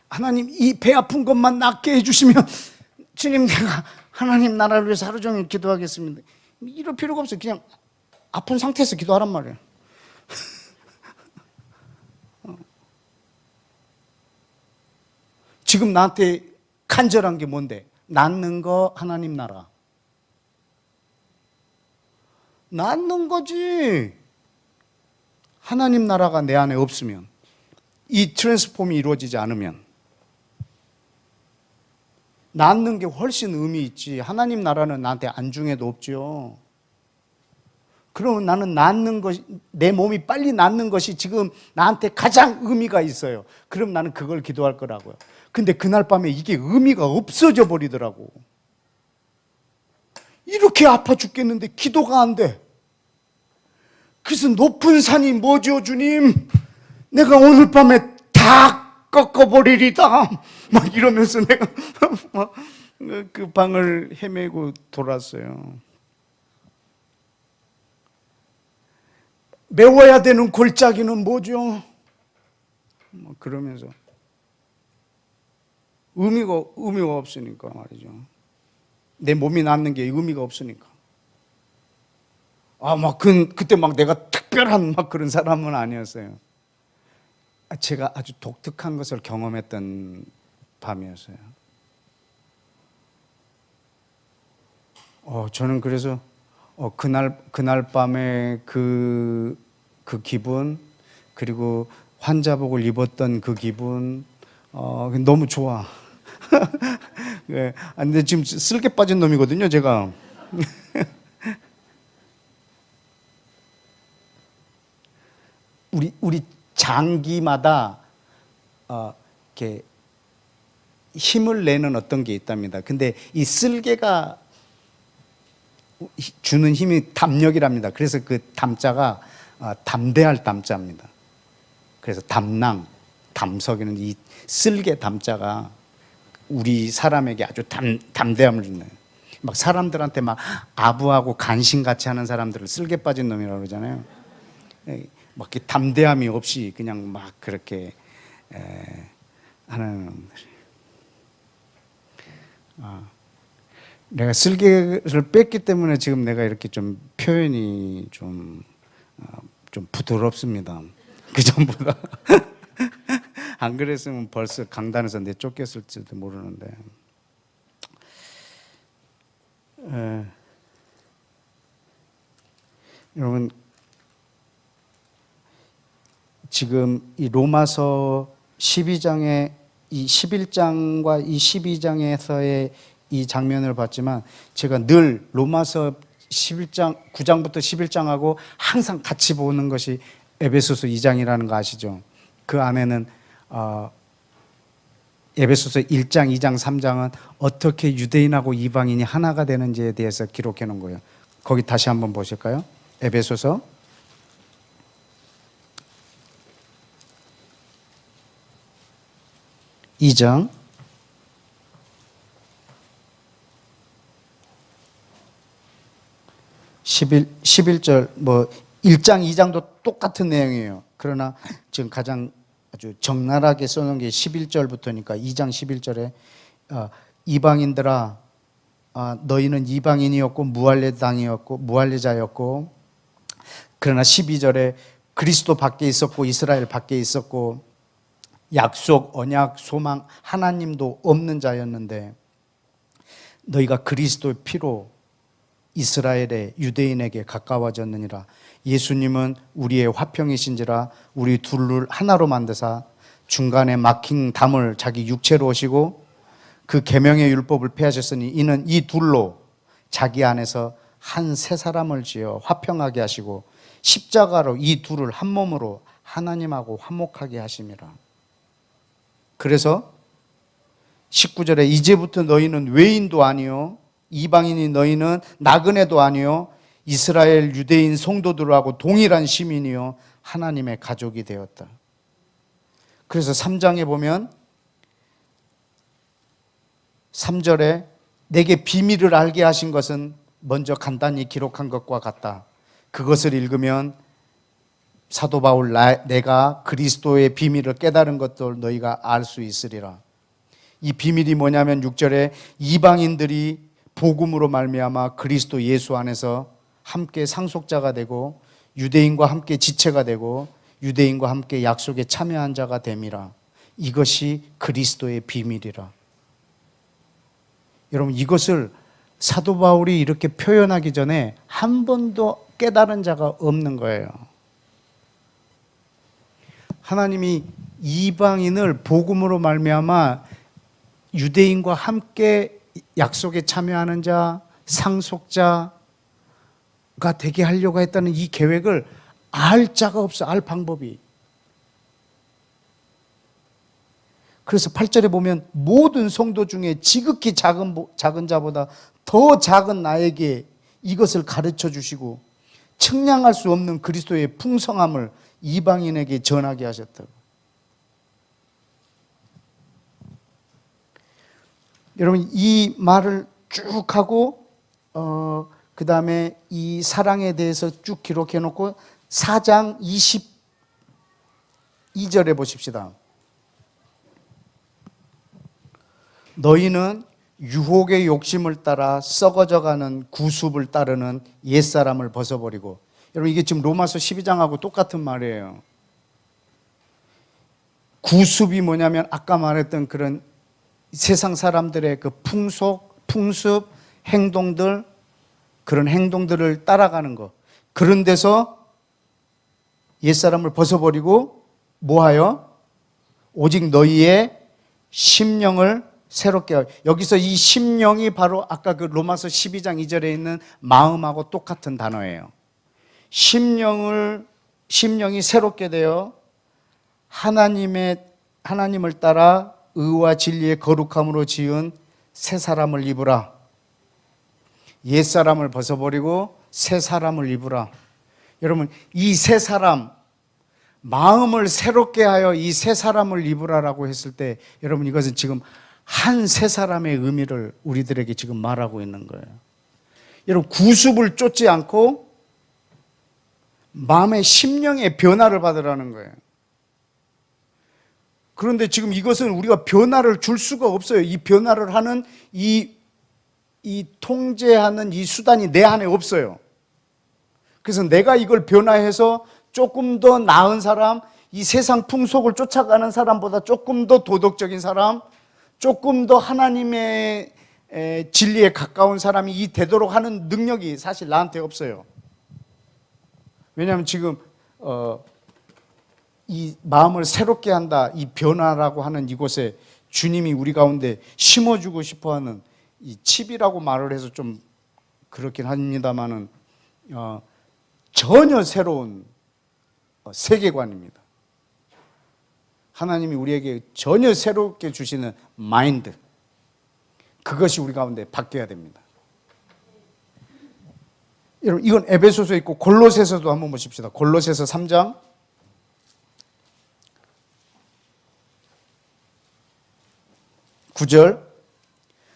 하나님 이 배 아픈 것만 낫게 해주시면 주님 내가 하나님 나라를 위해서 하루 종일 기도하겠습니다. 이럴 필요가 없어요. 그냥 아픈 상태에서 기도하란 말이에요. 지금 나한테 간절한 게 뭔데? 낫는 거 하나님 나라. 낫는 거지. 하나님 나라가 내 안에 없으면, 이 트랜스폼이 이루어지지 않으면 낫는 게 훨씬 의미 있지. 하나님 나라는 나한테 안중에도 없죠. 그러면 나는 낫는 것이, 내 몸이 빨리 낫는 것이 지금 나한테 가장 의미가 있어요. 그럼 나는 그걸 기도할 거라고요. 근데 그날 밤에 이게 의미가 없어져 버리더라고. 이렇게 아파 죽겠는데 기도가 안 돼. 그래서 높은 산이 뭐죠, 주님? 내가 오늘 밤에 다 꺾어버리리다. 막 이러면서 내가 그 방을 헤매고 돌았어요. 메워야 되는 골짜기는 뭐죠? 그러면서 의미가 없으니까 말이죠. 내 몸이 낫는 게 의미가 없으니까. 그때 내가 특별한 그런 사람은 아니었어요. 제가 아주 독특한 것을 경험했던 밤이었어요. 저는 그래서 그날 밤에 그 기분, 그리고 환자복을 입었던 그 기분, 너무 좋아. 근데 지금 쓸개 빠진 놈이거든요, 제가. 우리 장기마다 이렇게 힘을 내는 어떤 게 있답니다. 근데 이 쓸개가 주는 힘이 담력이랍니다. 그래서 그 담자가 담대할 담자입니다. 그래서 담낭, 담석이는 이 쓸개 담자가 우리 사람에게 아주 담대함을 주네요. 사람들한테 아부하고 간신같이 하는 사람들을 쓸개 빠진 놈이라고 그러잖아요. 이렇게 담대함이 없이 그냥 그렇게 하는 놈들. 내가 쓸개를 뺐기 때문에 지금 내가 이렇게 좀 표현이 좀 부드럽습니다. 그 전보다. 안 그랬으면 벌써 강단에서 내쫓겼을지도 모르는데. 여러분, 지금 이 로마서 12장의 이 11장과 이 12장에서의 이 장면을 봤지만, 제가 늘 로마서 11장, 9장부터 11장하고 항상 같이 보는 것이 에베소서 2장이라는 거 아시죠? 그 안에는 에베소서 1장, 2장, 3장은 어떻게 유대인하고 이방인이 하나가 되는지에 대해서 기록해 놓은 거예요. 거기 다시 한번 보실까요? 에베소서 2장 11절 1장, 2장도 똑같은 내용이에요. 그러나 지금 가장 아주 적나라하게 써놓은 게 11절부터니까 2장 11절에 이방인들아 너희는 이방인이었고 무할례자였고 그러나 12절에 그리스도 밖에 있었고 이스라엘 밖에 있었고 약속, 언약, 소망 하나님도 없는 자였는데 너희가 그리스도의 피로 이스라엘의 유대인에게 가까워졌느니라. 예수님은 우리의 화평이신지라 우리 둘을 하나로 만드사 중간에 막힌 담을 자기 육체로 오시고 그 계명의 율법을 폐하셨으니 이는 이 둘로 자기 안에서 한 새 사람을 지어 화평하게 하시고 십자가로 이 둘을 한 몸으로 하나님하고 화목하게 하심이라. 그래서 19절에 이제부터 너희는 외인도 아니요 이방인이 너희는 나그네도 아니요 이스라엘 유대인 성도들하고 동일한 시민이요 하나님의 가족이 되었다. 그래서 3장에 보면 3절에 내게 비밀을 알게 하신 것은 먼저 간단히 기록한 것과 같다. 그것을 읽으면 사도 바울 내가 그리스도의 비밀을 깨달은 것도 너희가 알 수 있으리라. 이 비밀이 뭐냐면 6절에 이방인들이 복음으로 말미암아 그리스도 예수 안에서 함께 상속자가 되고 유대인과 함께 지체가 되고 유대인과 함께 약속에 참여한 자가 됨이라. 이것이 그리스도의 비밀이라. 여러분 이것을 사도 바울이 이렇게 표현하기 전에 한 번도 깨달은 자가 없는 거예요. 하나님이 이방인을 복음으로 말미암아 유대인과 함께 약속에 참여하는 자, 상속자가 되게 하려고 했다는 이 계획을 알 자가 없어, 알 방법이. 그래서 8절에 보면 모든 성도 중에 지극히 작은 자보다 더 작은 나에게 이것을 가르쳐 주시고 측량할 수 없는 그리스도의 풍성함을 이방인에게 전하게 하셨다고. 여러분 이 말을 쭉 하고 그 다음에 이 사랑에 대해서 쭉 기록해 놓고 4장 22절에 보십시다. 너희는 유혹의 욕심을 따라 썩어져가는 구습을 따르는 옛사람을 벗어버리고. 여러분 이게 지금 로마서 12장하고 똑같은 말이에요. 구습이 뭐냐면 아까 말했던 그런 세상 사람들의 그 풍습, 행동들, 그런 행동들을 따라가는 것. 그런 데서 옛사람을 벗어버리고 뭐하여? 오직 너희의 심령을 새롭게 하여. 여기서 이 심령이 바로 아까 그 로마서 12장 2절에 있는 마음하고 똑같은 단어예요. 심령이 새롭게 되어 하나님을 따라 의와 진리의 거룩함으로 지은 새 사람을 입으라. 옛 사람을 벗어버리고 새 사람을 입으라. 여러분 이 새 사람, 마음을 새롭게 하여 이 새 사람을 입으라라고 했을 때 여러분 이것은 지금 한 새 사람의 의미를 우리들에게 지금 말하고 있는 거예요. 여러분 구습을 쫓지 않고 마음의 심령의 변화를 받으라는 거예요. 그런데 지금 이것은 우리가 변화를 줄 수가 없어요. 이 변화를 하는 이 통제하는 이 수단이 내 안에 없어요. 그래서 내가 이걸 변화해서 조금 더 나은 사람, 이 세상 풍속을 쫓아가는 사람보다 조금 더 도덕적인 사람, 조금 더 하나님의 진리에 가까운 사람이 이 되도록 하는 능력이 사실 나한테 없어요. 왜냐하면 지금 이 마음을 새롭게 한다, 이 변화라고 하는 이곳에 주님이 우리 가운데 심어주고 싶어하는 이 칩이라고 말을 해서 좀 그렇긴 합니다만은 전혀 새로운 세계관입니다. 하나님이 우리에게 전혀 새롭게 주시는 마인드, 그것이 우리 가운데 바뀌어야 됩니다. 여러분 이건 에베소서에 있고 골로새서도 한번 보십시다. 골로새서 3장 9절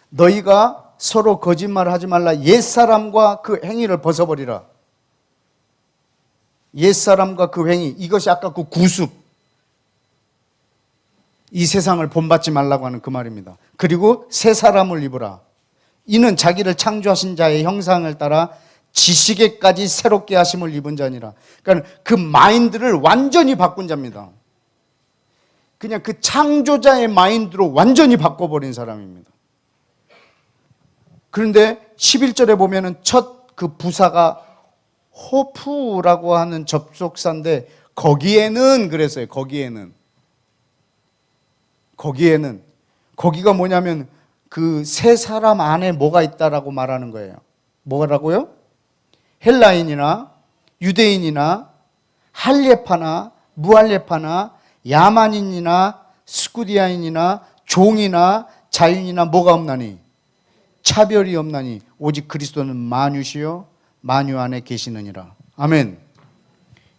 너희가 서로 거짓말을 하지 말라. 옛사람과 그 행위를 벗어버리라. 옛사람과 그 행위, 이것이 아까 그 구습, 이 세상을 본받지 말라고 하는 그 말입니다. 그리고 새 사람을 입으라. 이는 자기를 창조하신 자의 형상을 따라 지식에까지 새롭게 하심을 입은 자니라. 그러니까 그 마인드를 완전히 바꾼 자입니다. 그냥 그 창조자의 마인드로 완전히 바꿔버린 사람입니다. 그런데 11절에 보면은 첫 그 부사가 호프라고 하는 접속사인데 거기에는 그랬어요. 거기에는 거기가 뭐냐면 그 세 사람 안에 뭐가 있다라고 말하는 거예요. 뭐라고요? 헬라인이나 유대인이나 할례파나 무할례파나 야만인이나 스쿠디아인이나 종이나 자유인이나 뭐가 없나니 차별이 없나니 오직 그리스도는 만유시요 만유 안에 계시느니라. 아멘.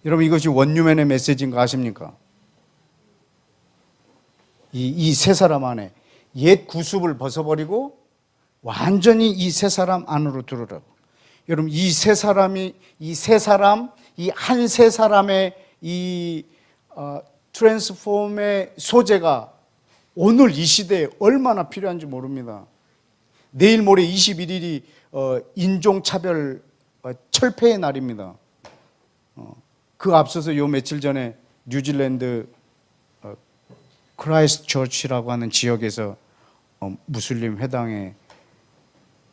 여러분 이것이 원유맨의 메시지인 거 아십니까? 이 세 사람 안에 옛 구습을 벗어버리고 완전히 이 세 사람 안으로 들어오라고. 여러분 이 세 사람이 이 한 세 사람의 이 트랜스폼의 소재가 오늘 이 시대에 얼마나 필요한지 모릅니다. 내일 모레 21일이 인종차별 철폐의 날입니다. 그 앞서서 요 며칠 전에 뉴질랜드 크라이스트 처치라고 하는 지역에서 무슬림 회당에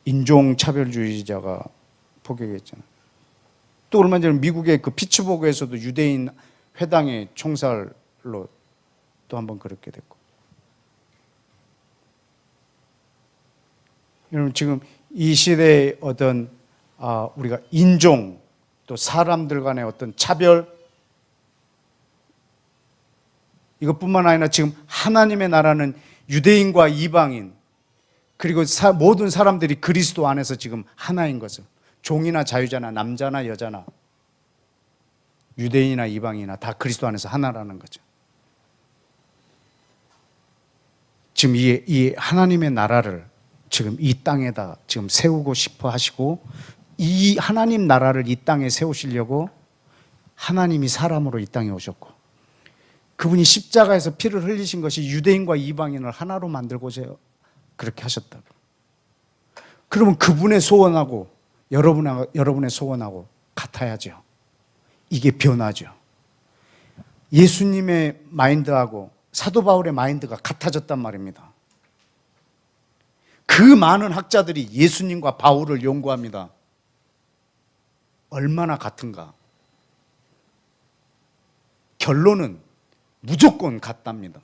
인종차별주의자가 포격했잖아요. 또 얼마 전에 미국의 그 피츠버그에서도 유대인 회당의 총살로 또 한번 그렇게 됐고. 여러분 지금 이 시대의 어떤 우리가 인종 또 사람들 간의 어떤 차별 이것뿐만 아니라 지금 하나님의 나라는 유대인과 이방인 그리고 모든 사람들이 그리스도 안에서 지금 하나인 것을 종이나 자유자나 남자나 여자나 유대인이나 이방인이나 다 그리스도 안에서 하나라는 거죠. 지금 이 하나님의 나라를 지금 이 땅에다 지금 세우고 싶어 하시고 이 하나님 나라를 이 땅에 세우시려고 하나님이 사람으로 이 땅에 오셨고 그분이 십자가에서 피를 흘리신 것이 유대인과 이방인을 하나로 만들고자 그렇게 하셨다고. 그러면 그분의 소원하고 여러분의 소원하고 같아야죠. 이게 변화죠. 예수님의 마인드하고 사도 바울의 마인드가 같아졌단 말입니다. 그 많은 학자들이 예수님과 바울을 연구합니다. 얼마나 같은가? 결론은 무조건 같답니다.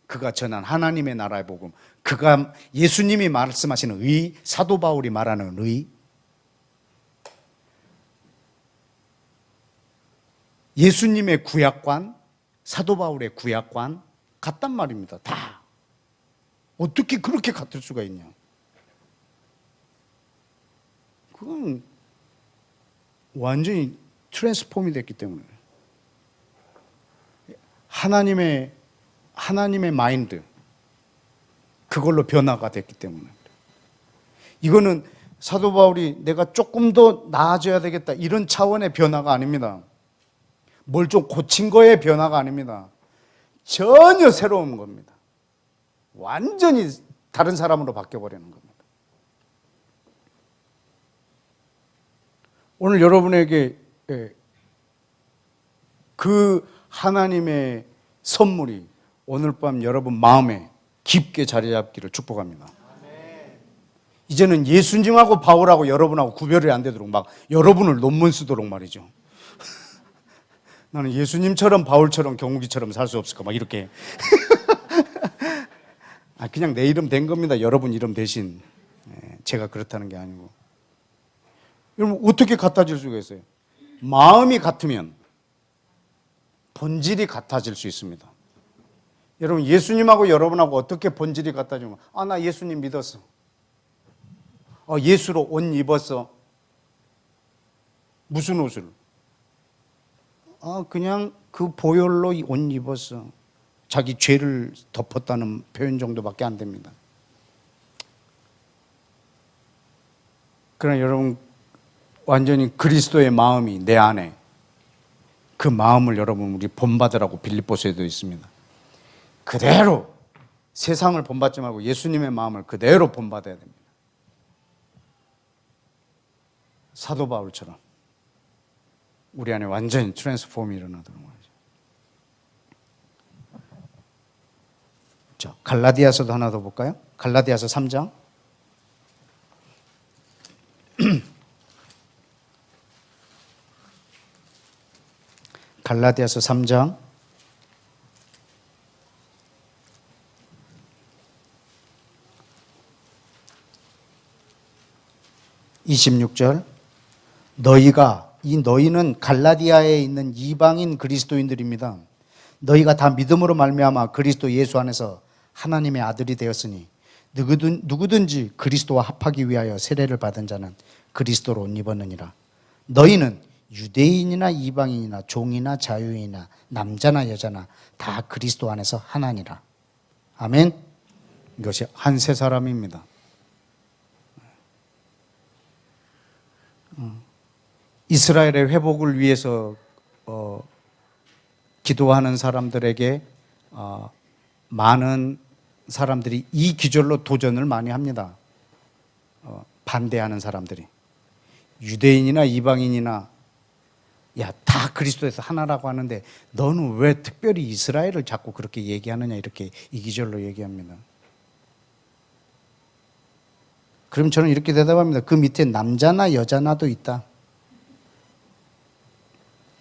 그가 전한 하나님의 나라의 복음, 그가 예수님이 말씀하시는 의, 사도 바울이 말하는 의, 예수님의 구약관, 사도 바울의 구약관 같단 말입니다. 다. 어떻게 그렇게 같을 수가 있냐? 그건 완전히 트랜스폼이 됐기 때문에. 하나님의 마인드 그걸로 변화가 됐기 때문에. 이거는 사도 바울이 내가 조금 더 나아져야 되겠다 이런 차원의 변화가 아닙니다. 뭘 좀 고친 거의 변화가 아닙니다. 전혀 새로운 겁니다. 완전히 다른 사람으로 바뀌어버리는 겁니다. 오늘 여러분에게 그 하나님의 선물이 오늘 밤 여러분 마음에 깊게 자리 잡기를 축복합니다. 이제는 예수님하고 바울하고 여러분하고 구별이 안 되도록 막 여러분을 논문 쓰도록 말이죠. 나는 예수님처럼 바울처럼 경욱이처럼 살 수 없을까 막 이렇게. 그냥 내 이름 된 겁니다. 여러분 이름 대신. 제가 그렇다는 게 아니고. 여러분 어떻게 같아질 수가 있어요? 마음이 같으면 본질이 같아질 수 있습니다. 여러분 예수님하고 여러분하고 어떻게 본질이 같아지면 나 예수님 믿었어. 예수로 옷 입었어. 무슨 옷을? 그냥 그 보혈로 옷 입었어. 자기 죄를 덮었다는 표현 정도밖에 안 됩니다. 그러나 여러분 완전히 그리스도의 마음이 내 안에 그 마음을 여러분 우리 본받으라고 빌립보서에도 있습니다. 그대로 세상을 본받지 말고 예수님의 마음을 그대로 본받아야 됩니다. 사도 바울처럼 우리 안에 완전히 트랜스폼이 일어나도록 말이죠. 자, 갈라디아서도 하나 더 볼까요? 갈라디아서 3장 갈라디아서 3장 26절. 이 너희는 갈라디아에 있는 이방인 그리스도인들입니다. 너희가 다 믿음으로 말미암아 그리스도 예수 안에서 하나님의 아들이 되었으니 누구든지 그리스도와 합하기 위하여 세례를 받은 자는 그리스도로 옷 입었느니라. 너희는 유대인이나 이방인이나 종이나 자유인이나 남자나 여자나 다 그리스도 안에서 하나니라. 아멘. 이것이 한 세 사람입니다. 이스라엘의 회복을 위해서 기도하는 사람들에게 많은 사람들이 이 기절로 도전을 많이 합니다. 반대하는 사람들이. 유대인이나 이방인이나 야, 다 그리스도에서 하나라고 하는데 너는 왜 특별히 이스라엘을 자꾸 그렇게 얘기하느냐, 이렇게 이기절로 얘기합니다. 그럼 저는 이렇게 대답합니다. 그 밑에 남자나 여자나도 있다.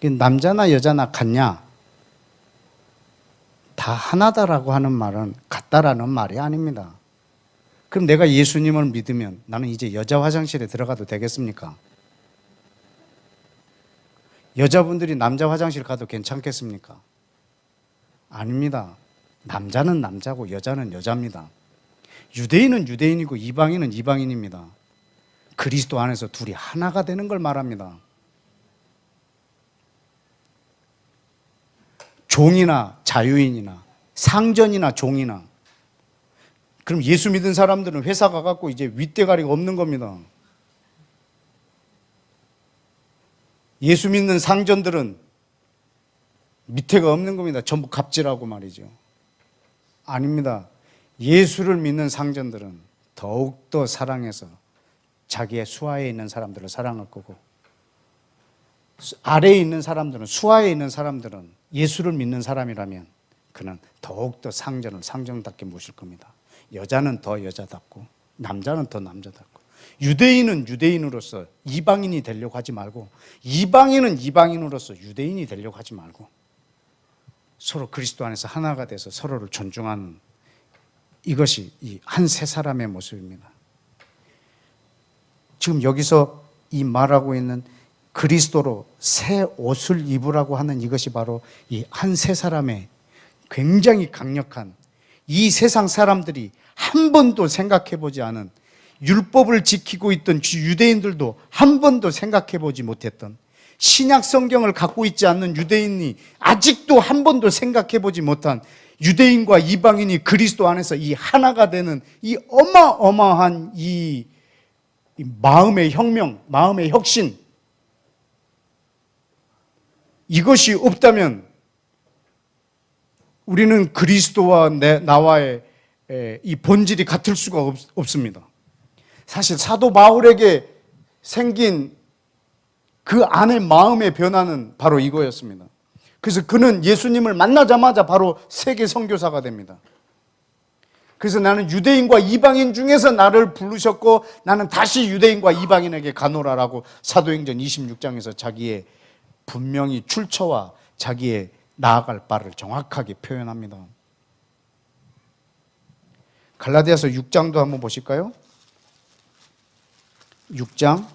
남자나 여자나 같냐? 다 하나다라고 하는 말은 같다라는 말이 아닙니다. 그럼 내가 예수님을 믿으면 나는 이제 여자 화장실에 들어가도 되겠습니까? 여자분들이 남자 화장실 가도 괜찮겠습니까? 아닙니다. 남자는 남자고 여자는 여자입니다. 유대인은 유대인이고 이방인은 이방인입니다. 그리스도 안에서 둘이 하나가 되는 걸 말합니다. 종이나 자유인이나 상전이나 종이나, 그럼 예수 믿은 사람들은 회사 가갖고 이제 윗대가리가 없는 겁니다. 예수 믿는 상전들은 밑에가 없는 겁니다. 전부 갑질하고 말이죠. 아닙니다. 예수를 믿는 상전들은 더욱더 사랑해서 자기의 수하에 있는 사람들을 사랑할 거고, 아래에 있는 사람들은, 수하에 있는 사람들은 예수를 믿는 사람이라면 그는 더욱더 상전을 상전답게 모실 겁니다. 여자는 더 여자답고 남자는 더 남자답고, 유대인은 유대인으로서 이방인이 되려고 하지 말고 이방인은 이방인으로서 유대인이 되려고 하지 말고 서로 그리스도 안에서 하나가 돼서 서로를 존중하는, 이것이 이 한 세 사람의 모습입니다. 지금 여기서 이 말하고 있는 그리스도로 새 옷을 입으라고 하는 이것이 바로 이 한 세 사람의 굉장히 강력한, 이 세상 사람들이 한 번도 생각해 보지 않은, 율법을 지키고 있던 유대인들도 한 번도 생각해 보지 못했던, 신약 성경을 갖고 있지 않는 유대인이 아직도 한 번도 생각해 보지 못한, 유대인과 이방인이 그리스도 안에서 이 하나가 되는 이 어마어마한 이 마음의 혁명, 마음의 혁신, 이것이 없다면 우리는 그리스도와 나와의 이 본질이 같을 수가 없습니다. 사실 사도 바울에게 생긴 그 안의 마음의 변화는 바로 이거였습니다. 그래서 그는 예수님을 만나자마자 바로 세계 선교사가 됩니다. 그래서 나는 유대인과 이방인 중에서 나를 부르셨고 나는 다시 유대인과 이방인에게 가노라라고 사도행전 26장에서 자기의 분명히 출처와 자기의 나아갈 바를 정확하게 표현합니다. 갈라디아서 6장도 한번 보실까요? 6장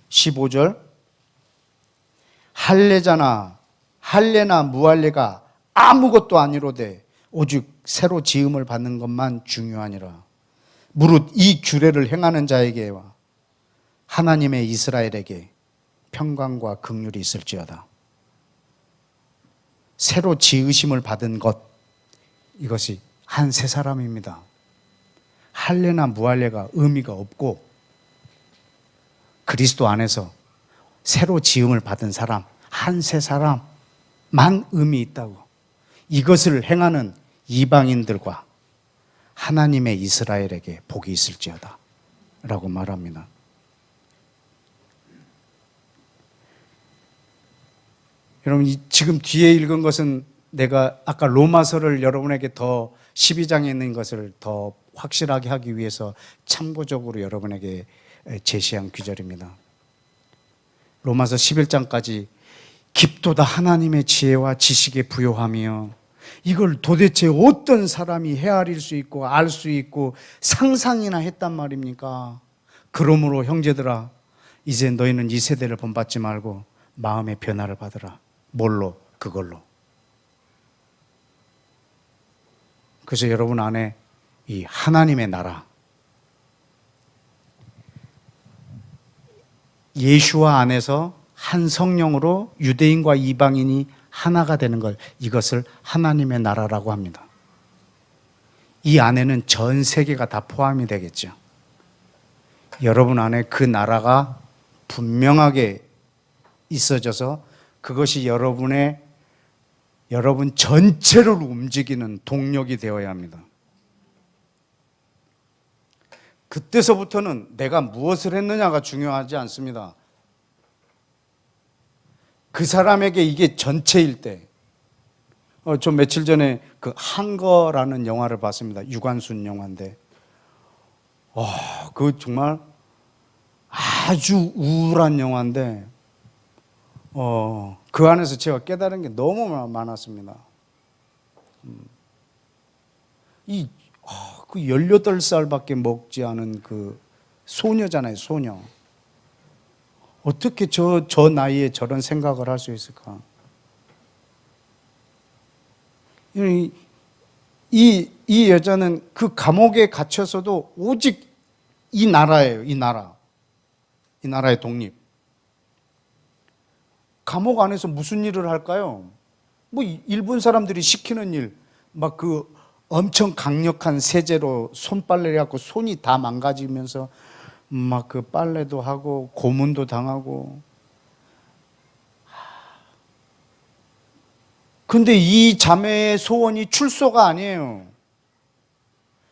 15절. 할례나 무할례가 아무것도 아니로되 오직 새로 지음을 받는 것만 중요하니라. 무릇 이 규례를 행하는 자에게와 하나님의 이스라엘에게 평강과 긍휼이 있을지어다. 새로 지으심을 받은 것, 이것이 한 세 사람입니다. 할례나 무할례가 의미가 없고 그리스도 안에서 새로 지음을 받은 사람, 한 세 사람만 의미 있다고. 이것을 행하는 이방인들과 하나님의 이스라엘에게 복이 있을지어다 라고 말합니다. 여러분, 지금 뒤에 읽은 것은 내가 아까 로마서를 여러분에게 더 12장에 있는 것을 더 확실하게 하기 위해서 참고적으로 여러분에게 제시한 규절입니다. 로마서 11장까지 깊도다 하나님의 지혜와 지식에 부요하며 이걸 도대체 어떤 사람이 헤아릴 수 있고 알 수 있고 상상이나 했단 말입니까? 그러므로 형제들아, 이제 너희는 이 세대를 본받지 말고 마음의 변화를 받으라. 뭘로? 그걸로. 그래서 여러분 안에 이 하나님의 나라, 예수와 안에서 한 성령으로 유대인과 이방인이 하나가 되는 걸, 이것을 하나님의 나라라고 합니다. 이 안에는 전 세계가 다 포함이 되겠죠. 여러분 안에 그 나라가 분명하게 있어져서 그것이 여러분 전체를 움직이는 동력이 되어야 합니다. 그때서부터는 내가 무엇을 했느냐가 중요하지 않습니다. 그 사람에게 이게 전체일 때, 좀 며칠 전에 그 한거라는 영화를 봤습니다. 유관순 영화인데, 그 정말 아주 우울한 영화인데, 그 안에서 제가 깨달은 게 너무 많았습니다. 그 18살밖에 먹지 않은 그 소녀잖아요, 소녀. 어떻게 저 나이에 저런 생각을 할 수 있을까? 이 여자는 그 감옥에 갇혀서도 오직 이 나라예요, 이 나라. 이 나라의 독립. 감옥 안에서 무슨 일을 할까요? 뭐 일본 사람들이 시키는 일, 막 그 엄청 강력한 세제로 손빨래를 해갖고 손이 다 망가지면서 막 그 빨래도 하고 고문도 당하고. 근데 이 자매의 소원이 출소가 아니에요.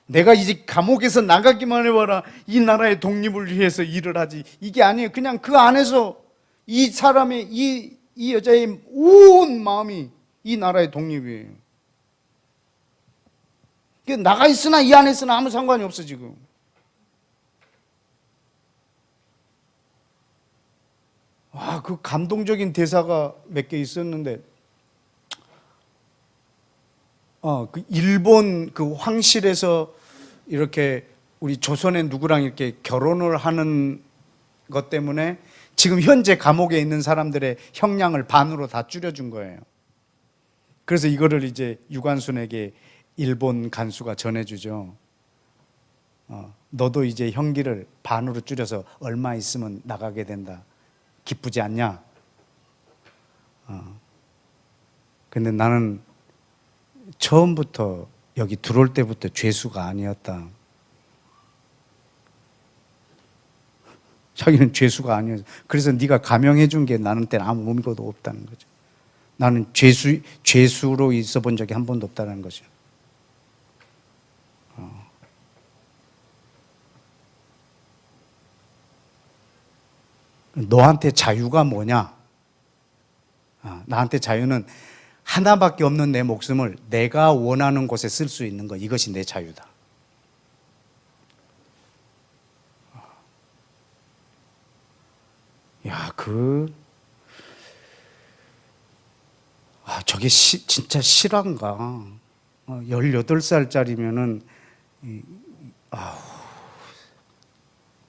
내가 이제 감옥에서 나가기만 해봐라, 이 나라의 독립을 위해서 일을 하지, 이게 아니에요. 그냥 그 안에서 이 사람의 이 여자의 온 마음이 이 나라의 독립이에요. 나가 있으나 이 안에 있으나 아무 상관이 없어 지금. 그 감동적인 대사가 몇 개 있었는데, 그 일본 그 황실에서 이렇게 우리 조선의 누구랑 이렇게 결혼을 하는 것 때문에 지금 현재 감옥에 있는 사람들의 형량을 반으로 다 줄여준 거예요. 그래서 이거를 이제 유관순에게 일본 간수가 전해주죠. 너도 이제 형기를 반으로 줄여서 얼마 있으면 나가게 된다. 기쁘지 않냐? 근데 나는 처음부터 여기 들어올 때부터 죄수가 아니었다. 자기는 죄수가 아니었어. 그래서 네가 감형해 준 게 나는 때는 아무 의미가 없다는 거죠. 나는 죄수로 있어 본 적이 한 번도 없다는 거죠. 너한테 자유가 뭐냐? 나한테 자유는 하나밖에 없는 내 목숨을 내가 원하는 곳에 쓸 수 있는 것, 이것이 내 자유다. 야, 저게 진짜 실화인가? 18살짜리면은,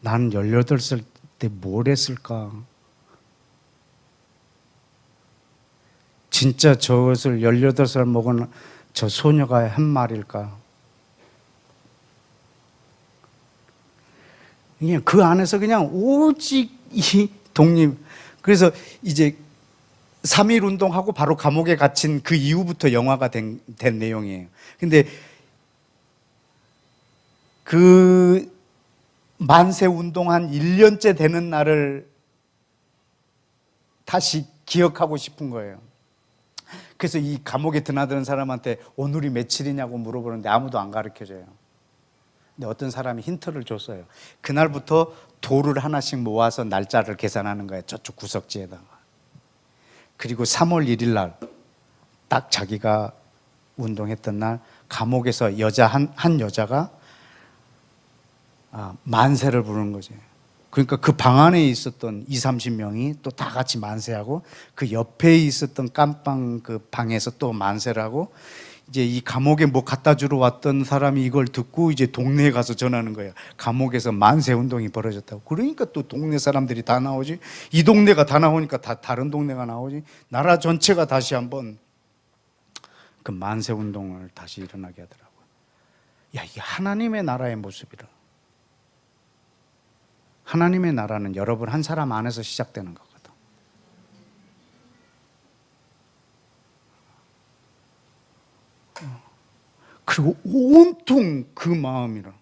난 18살 때 뭘 했을까? 진짜 저것을 18살 먹은 저 소녀가 한 말일까? 그냥 그 안에서 그냥 오직 이 독립. 그래서 이제 3.1 운동하고 바로 감옥에 갇힌 그 이후부터 영화가 된 내용이에요. 근데 그 만세 운동한 1년째 되는 날을 다시 기억하고 싶은 거예요. 그래서 이 감옥에 드나드는 사람한테 오늘이 며칠이냐고 물어보는데 아무도 안 가르쳐줘요. 근데 어떤 사람이 힌트를 줬어요. 그날부터 돌을 하나씩 모아서 날짜를 계산하는 거예요. 저쪽 구석지에다가. 그리고 3월 1일 날 딱 자기가 운동했던 날 감옥에서 한 여자가 만세를 부르는 거죠. 그러니까 그 방 안에 있었던 20, 30명이 또 다 같이 만세하고 그 옆에 있었던 깜빵 그 방에서 또 만세를 하고 이제 이 감옥에 뭐 갖다 주러 왔던 사람이 이걸 듣고 이제 동네에 가서 전하는 거예요. 감옥에서 만세 운동이 벌어졌다고. 그러니까 또 동네 사람들이 다 나오지. 이 동네가 다 나오니까 다 다른 동네가 나오지. 나라 전체가 다시 한번 그 만세 운동을 다시 일어나게 하더라고요. 야, 이게 하나님의 나라의 모습이라. 하나님의 나라는 여러분 한 사람 안에서 시작되는 거거든. 그리고 온통 그 마음이라.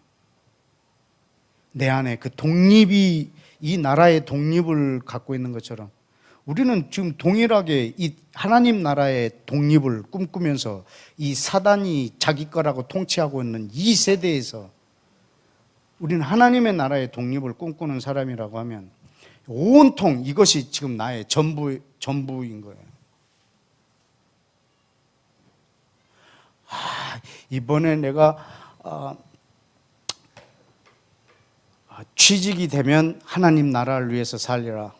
내 안에 그 독립이 이 나라의 독립을 갖고 있는 것처럼 우리는 지금 동일하게 이 하나님 나라의 독립을 꿈꾸면서 이 사단이 자기 거라고 통치하고 있는 이 세대에서 우리는 하나님의 나라의 독립을 꿈꾸는 사람이라고 하면 온통 이것이 지금 나의 전부인 거예요. 이번에 내가 취직이 되면 하나님 나라를 위해서 살리라.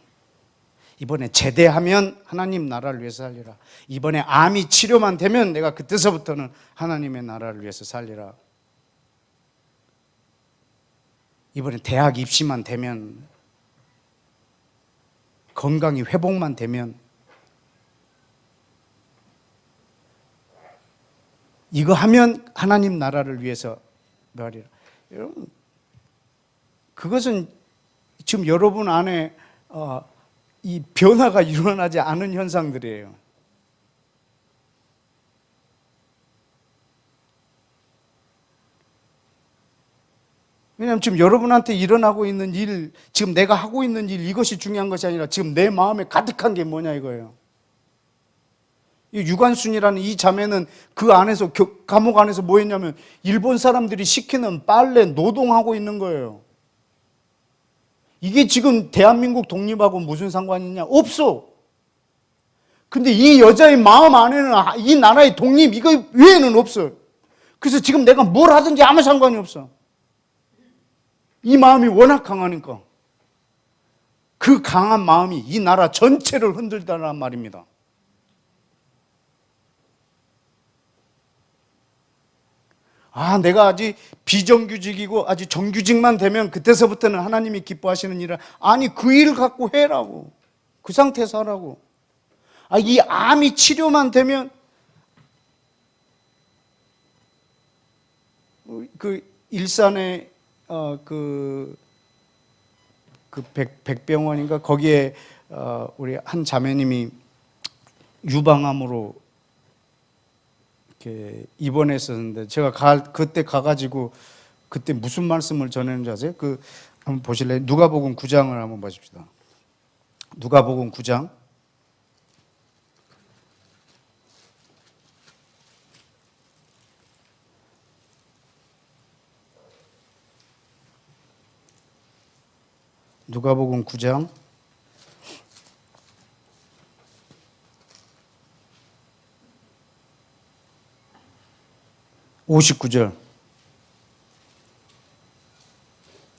이번에 제대하면 하나님 나라를 위해서 살리라. 이번에 암이 치료만 되면 내가 그때서부터는 하나님의 나라를 위해서 살리라. 이번에 대학 입시만 되면, 건강이 회복만 되면, 이거 하면 하나님 나라를 위해서 말이라. 여러분, 그것은 지금 여러분 안에 이 변화가 일어나지 않은 현상들이에요. 왜냐하면 지금 여러분한테 일어나고 있는 일, 지금 내가 하고 있는 일, 이것이 중요한 것이 아니라 지금 내 마음에 가득한 게 뭐냐 이거예요. 이 유관순이라는 이 자매는 그 안에서, 감옥 안에서 뭐 했냐면 일본 사람들이 시키는 빨래 노동하고 있는 거예요. 이게 지금 대한민국 독립하고 무슨 상관이 있냐? 없어. 근데 이 여자의 마음 안에는 이 나라의 독립 이거 외에는 없어요. 그래서 지금 내가 뭘 하든지 아무 상관이 없어. 이 마음이 워낙 강하니까. 그 강한 마음이 이 나라 전체를 흔들다란 말입니다. 내가 아직 비정규직이고 아직 정규직만 되면 그때서부터는 하나님이 기뻐하시는 일을, 아니 그 일을 갖고 해라고. 그 상태에서 하라고. 이 암이 치료만 되면, 그 일산에 백병원인가 거기에 우리 한 자매님이 유방암으로 이렇게 입원했었는데, 제가 그때 가가지고 그때 무슨 말씀을 전했는지 아세요? 한번 보실래요? 누가복음 9장을 한번 보십시다. 누가복음 9장. 누가복음 9장 59절.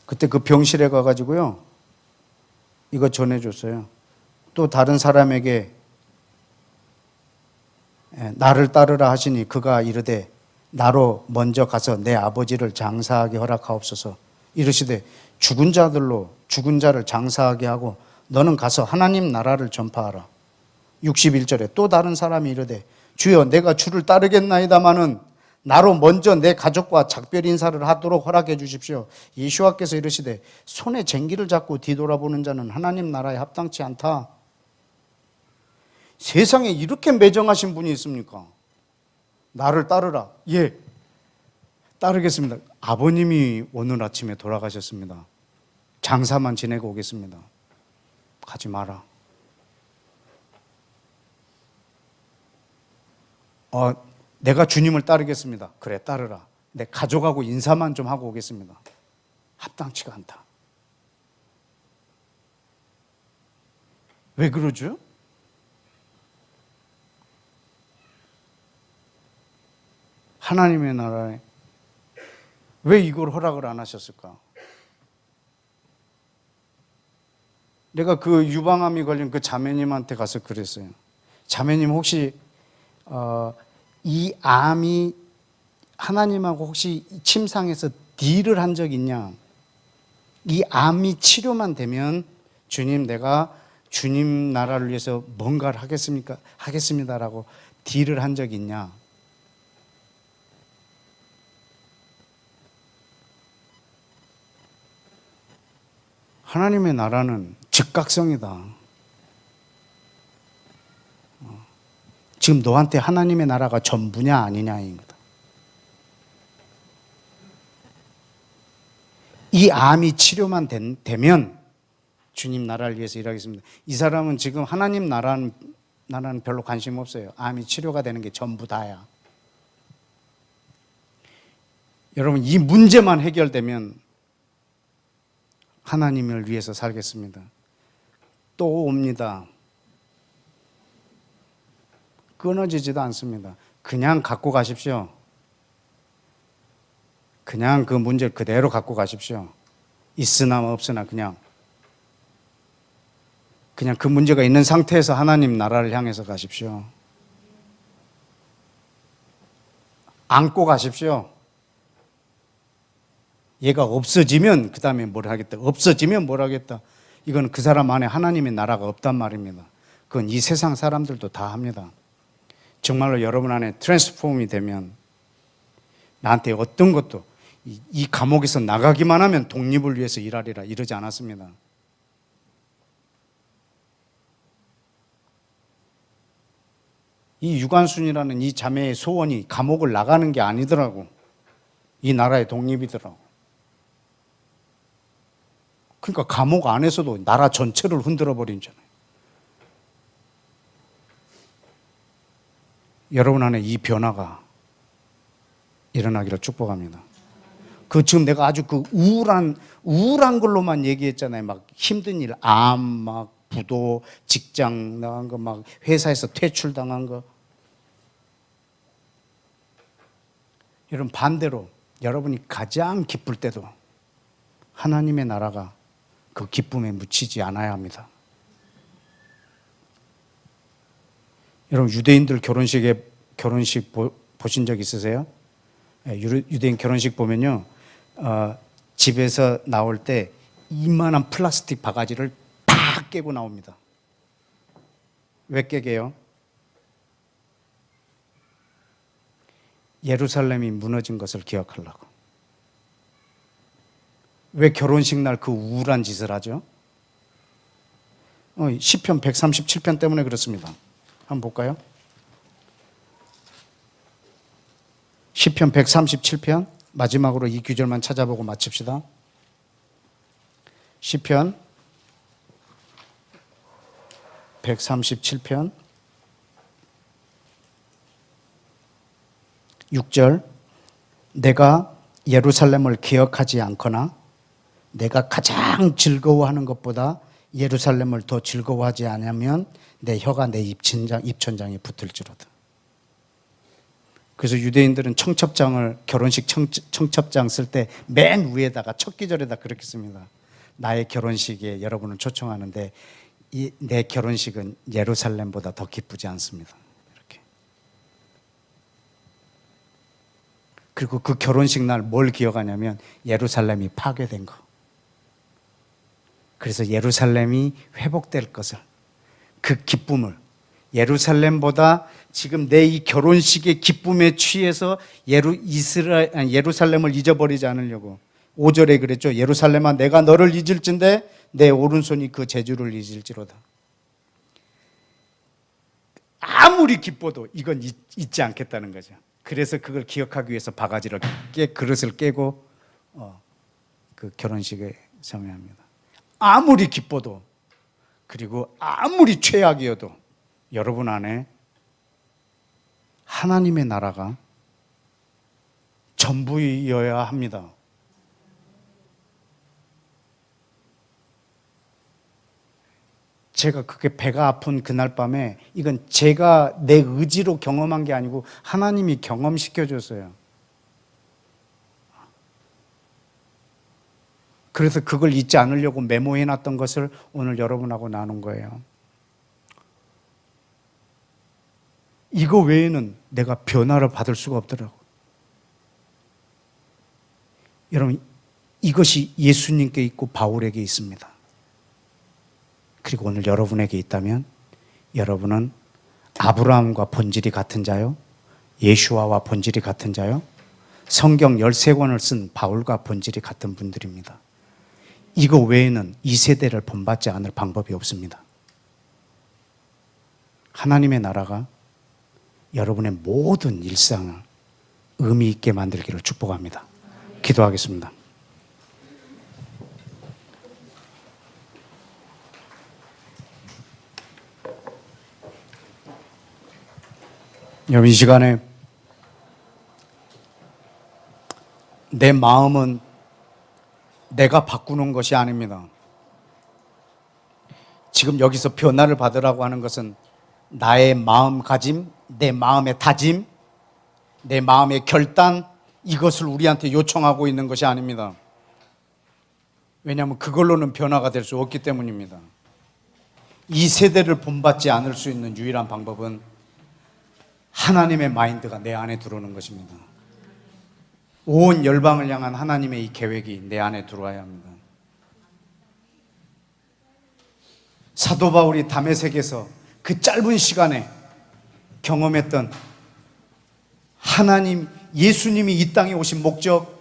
그때 그 병실에 가가지고요, 이거 전해줬어요. 또 다른 사람에게 나를 따르라 하시니 그가 이르되 나로 먼저 가서 내 아버지를 장사하게 허락하옵소서. 이르시되 죽은 자를 장사하게 하고 너는 가서 하나님 나라를 전파하라. 61절에 또 다른 사람이 이르되 주여 내가 주를 따르겠나이다마는 나로 먼저 내 가족과 작별 인사를 하도록 허락해 주십시오. 예수와께서 이르시되 손에 쟁기를 잡고 뒤돌아보는 자는 하나님 나라에 합당치 않다. 세상에 이렇게 매정하신 분이 있습니까? 나를 따르라. 예, 따르겠습니다. 아버님이 오늘 아침에 돌아가셨습니다. 장사만 지내고 오겠습니다. 가지 마라. 내가 주님을 따르겠습니다. 그래, 따르라. 내 가족하고 인사만 좀 하고 오겠습니다. 합당치가 않다. 왜 그러죠? 하나님의 나라에 왜 이걸 허락을 안 하셨을까? 내가 그 유방암이 걸린 그 자매님한테 가서 그랬어요. 자매님 혹시 이 암이 하나님하고 혹시 침상에서 딜을 한 적 있냐? 이 암이 치료만 되면 주님 내가 주님 나라를 위해서 뭔가를 하겠습니다라고 딜을 한 적 있냐? 하나님의 나라는 즉각성이다. 지금 너한테 하나님의 나라가 전부냐 아니냐입니다. 이 암이 치료만 되면 주님 나라를 위해서 일하겠습니다. 이 사람은 지금 하나님 나라는 별로 관심 없어요. 암이 치료가 되는 게 전부 다야. 여러분 이 문제만 해결되면 하나님을 위해서 살겠습니다. 또 옵니다. 끊어지지도 않습니다. 그냥 갖고 가십시오. 그냥 그 문제를 그대로 갖고 가십시오. 있으나 없으나 그냥 그 문제가 있는 상태에서 하나님 나라를 향해서 가십시오. 안고 가십시오. 얘가 없어지면 그 다음에 뭘 하겠다. 없어지면 뭘 하겠다. 이건 그 사람 안에 하나님의 나라가 없단 말입니다. 그건 이 세상 사람들도 다 합니다. 정말로 여러분 안에 트랜스폼이 되면 나한테 어떤 것도 이 감옥에서 나가기만 하면 독립을 위해서 일하리라 이러지 않았습니다. 이 유관순이라는 이 자매의 소원이 감옥을 나가는 게 아니더라고. 이 나라의 독립이더라고. 그러니까 감옥 안에서도 나라 전체를 흔들어 버리잖아요. 여러분 안에 이 변화가 일어나기를 축복합니다. 지금 내가 아주 우울한 걸로만 얘기했잖아요. 막 힘든 일, 암, 막 부도, 직장 나간 거, 막 회사에서 퇴출당한 거. 여러분 반대로 여러분이 가장 기쁠 때도 하나님의 나라가 그 기쁨에 묻히지 않아야 합니다. 여러분 유대인들 결혼식 보신 적 있으세요? 유대인 결혼식 보면요, 집에서 나올 때 이만한 플라스틱 바가지를 다 깨고 나옵니다. 왜 깨게요? 예루살렘이 무너진 것을 기억하려고. 왜 결혼식 날 그 우울한 짓을 하죠? 시편 137편 때문에 그렇습니다. 한번 볼까요? 시편 137편 마지막으로 이 구절만 찾아보고 마칩시다. 시편 137편 6절 내가 예루살렘을 기억하지 않거나 내가 가장 즐거워하는 것보다 예루살렘을 더 즐거워하지 않으면 내 혀가 내 입천장에 붙을지로다. 그래서 유대인들은 결혼식 청첩장 쓸 때 맨 위에다가 첫 기절에다 그렇게 씁니다. 나의 결혼식에 여러분을 초청하는데 내 결혼식은 예루살렘보다 더 기쁘지 않습니다. 이렇게. 그리고 그 결혼식 날 뭘 기억하냐면 예루살렘이 파괴된 거. 그래서 예루살렘이 회복될 것을, 그 기쁨을, 예루살렘보다 지금 내 이 결혼식의 기쁨에 취해서 예루살렘을 잊어버리지 않으려고 5절에 그랬죠. 예루살렘아 내가 너를 잊을진데 내 오른손이 그 재주를 잊을지로다. 아무리 기뻐도 이건 잊지 않겠다는 거죠. 그래서 그걸 기억하기 위해서 그릇을 깨고 그 결혼식에 참여합니다. 아무리 기뻐도, 그리고 아무리 최악이어도 여러분 안에 하나님의 나라가 전부여야 합니다. 제가 그게 배가 아픈 그날 밤에 이건 제가 내 의지로 경험한 게 아니고 하나님이 경험시켜줬어요. 그래서 그걸 잊지 않으려고 메모해놨던 것을 오늘 여러분하고 나눈 거예요. 이거 외에는 내가 변화를 받을 수가 없더라고. 여러분, 이것이 예수님께 있고 바울에게 있습니다. 그리고 오늘 여러분에게 있다면 여러분은 아브라함과 본질이 같은 자요, 예수와와 본질이 같은 자요, 성경 13권을 쓴 바울과 본질이 같은 분들입니다. 이거 외에는 이 세대를 본받지 않을 방법이 없습니다. 하나님의 나라가 여러분의 모든 일상을 의미 있게 만들기를 축복합니다. 기도하겠습니다. 여러분, 이 시간에 내 마음은 내가 바꾸는 것이 아닙니다. 지금 여기서 변화를 받으라고 하는 것은 나의 마음가짐, 내 마음의 다짐, 내 마음의 결단, 이것을 우리한테 요청하고 있는 것이 아닙니다. 왜냐하면 그걸로는 변화가 될 수 없기 때문입니다. 이 세대를 본받지 않을 수 있는 유일한 방법은 하나님의 마인드가 내 안에 들어오는 것입니다. 온 열방을 향한 하나님의 이 계획이 내 안에 들어와야 합니다. 사도 바울이 다메섹에서 그 짧은 시간에 경험했던 하나님, 예수님이 이 땅에 오신 목적,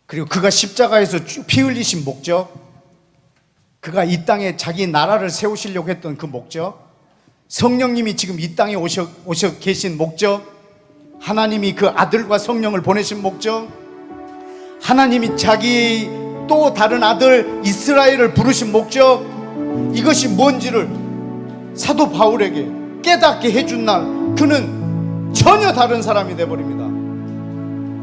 그리고 그가 십자가에서 피 흘리신 목적, 그가 이 땅에 자기 나라를 세우시려고 했던 그 목적, 성령님이 지금 이 땅에 오셔 계신 목적, 하나님이 그 아들과 성령을 보내신 목적, 하나님이 자기 또 다른 아들 이스라엘을 부르신 목적, 이것이 뭔지를 사도 바울에게 깨닫게 해준 날 그는 전혀 다른 사람이 되어버립니다.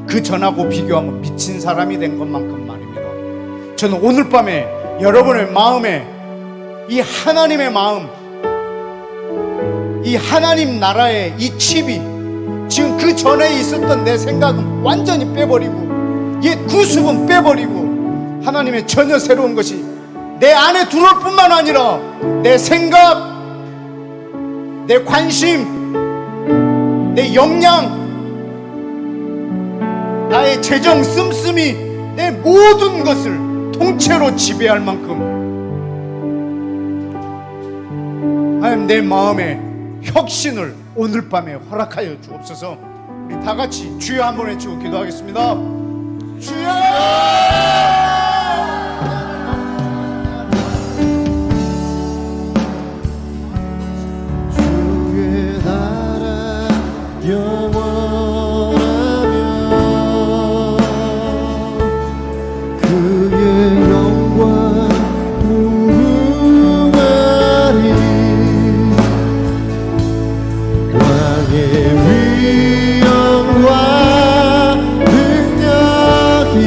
그 전하고 비교하면 미친 사람이 된 것만큼 말입니다. 저는 오늘 밤에 여러분의 마음에 이 하나님의 마음, 이 하나님 나라의 이 칩이 지금 그 전에 있었던 내 생각은 완전히 빼버리고 옛 구습은 빼버리고 하나님의 전혀 새로운 것이 내 안에 들어올 뿐만 아니라 내 생각, 내 관심, 내 역량, 나의 재정 씀씀이 내 모든 것을 통째로 지배할 만큼 하나님 내 마음에 혁신을 오늘 밤에 허락하여 주옵소서. 우리 다 같이 주여 한번 외치고 기도하겠습니다. 주여! 위엄과 능력이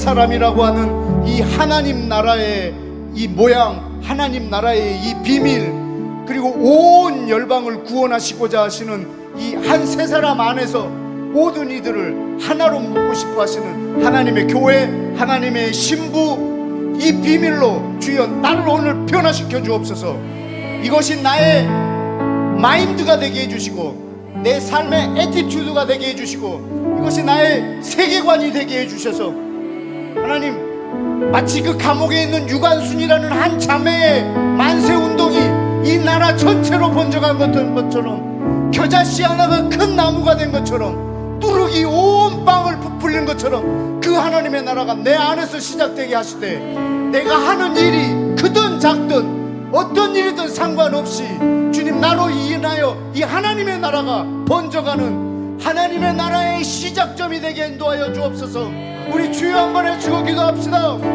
사람이라고 하는 이 하나님 나라의 이 모양, 하나님 나라의 이 비밀, 그리고 온 열방을 구원하시고자 하시는 이 한 세 사람 안에서 모든 이들을 하나로 묶고 싶어 하시는 하나님의 교회, 하나님의 신부, 이 비밀로 주여 나를 오늘 변화시켜 주옵소서. 이것이 나의 마인드가 되게 해주시고 내 삶의 애티튜드가 되게 해주시고 이것이 나의 세계관이 되게 해주셔서 하나님, 마치 그 감옥에 있는 유관순이라는 한 자매의 만세운동이 이 나라 전체로 번져간 것처럼, 겨자씨 하나가 큰 나무가 된 것처럼, 뚜룩이 온 땅을 부풀린 것처럼 그 하나님의 나라가 내 안에서 시작되게 하시되, 내가 하는 일이 크든 작든 어떤 일이든 상관없이 주님, 나로 인하여 이 하나님의 나라가 번져가는 하나님의 나라의 시작점이 되게 인도하여 주옵소서. 우리 주여 한번 해주고 기도합시다. 주의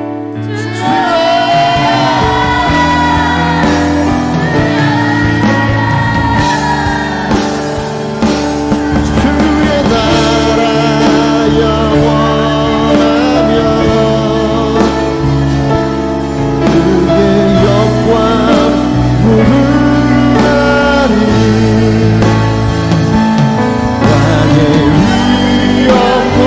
나라 영원하며 그의 영광 부르나니 나의 위엄과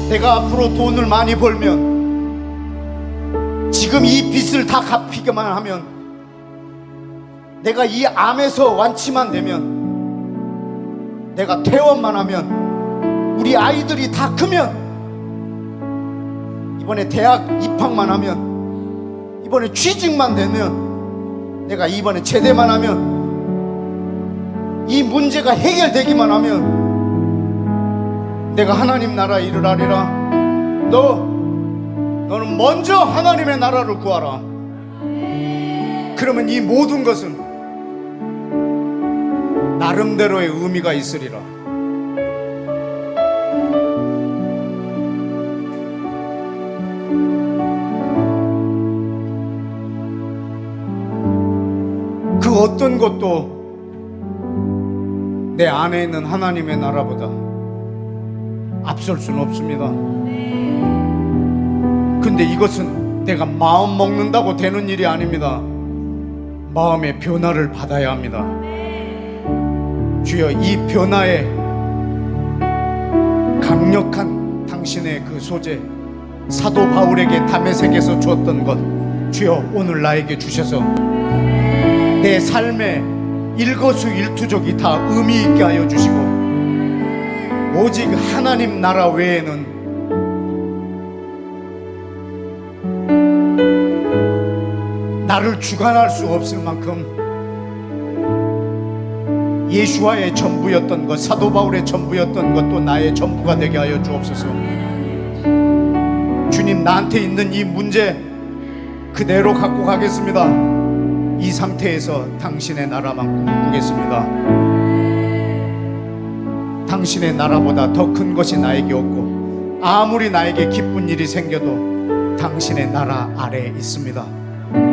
내가 앞으로 돈을 많이 벌면, 지금 이 빚을 다 갚히기만 하면, 내가 이 암에서 완치만 되면, 내가 퇴원만 하면, 우리 아이들이 다 크면, 이번에 대학 입학만 하면, 이번에 취직만 되면, 내가 이번에 제대만 하면, 이 문제가 해결되기만 하면 내가 하나님 나라에 이르라리라. 너는 먼저 하나님의 나라를 구하라. 그러면 이 모든 것은 나름대로의 의미가 있으리라. 그 어떤 것도 내 안에 있는 하나님의 나라보다 앞설 수는 없습니다. 근데 이것은 내가 마음 먹는다고 되는 일이 아닙니다. 마음의 변화를 받아야 합니다. 주여, 이 변화에 강력한 당신의 그 소재, 사도 바울에게 다메섹에서 주었던 것, 주여 오늘 나에게 주셔서 내 삶의 일거수일투족이 다 의미 있게 하여 주시고, 오직 하나님 나라 외에는 나를 주관할 수 없을 만큼 예수와의 전부였던 것, 사도 바울의 전부였던 것도 나의 전부가 되게 하여 주옵소서. 주님, 나한테 있는 이 문제 그대로 갖고 가겠습니다. 이 상태에서 당신의 나라만 꿈꾸겠습니다. 당신의 나라보다 더 큰 것이 나에게 없고 아무리 나에게 기쁜 일이 생겨도 당신의 나라 아래에 있습니다.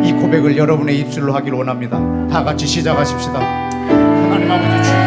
이 고백을 여러분의 입술로 하기를 원합니다. 다 같이 시작하십시다. 하나님 아버지 주님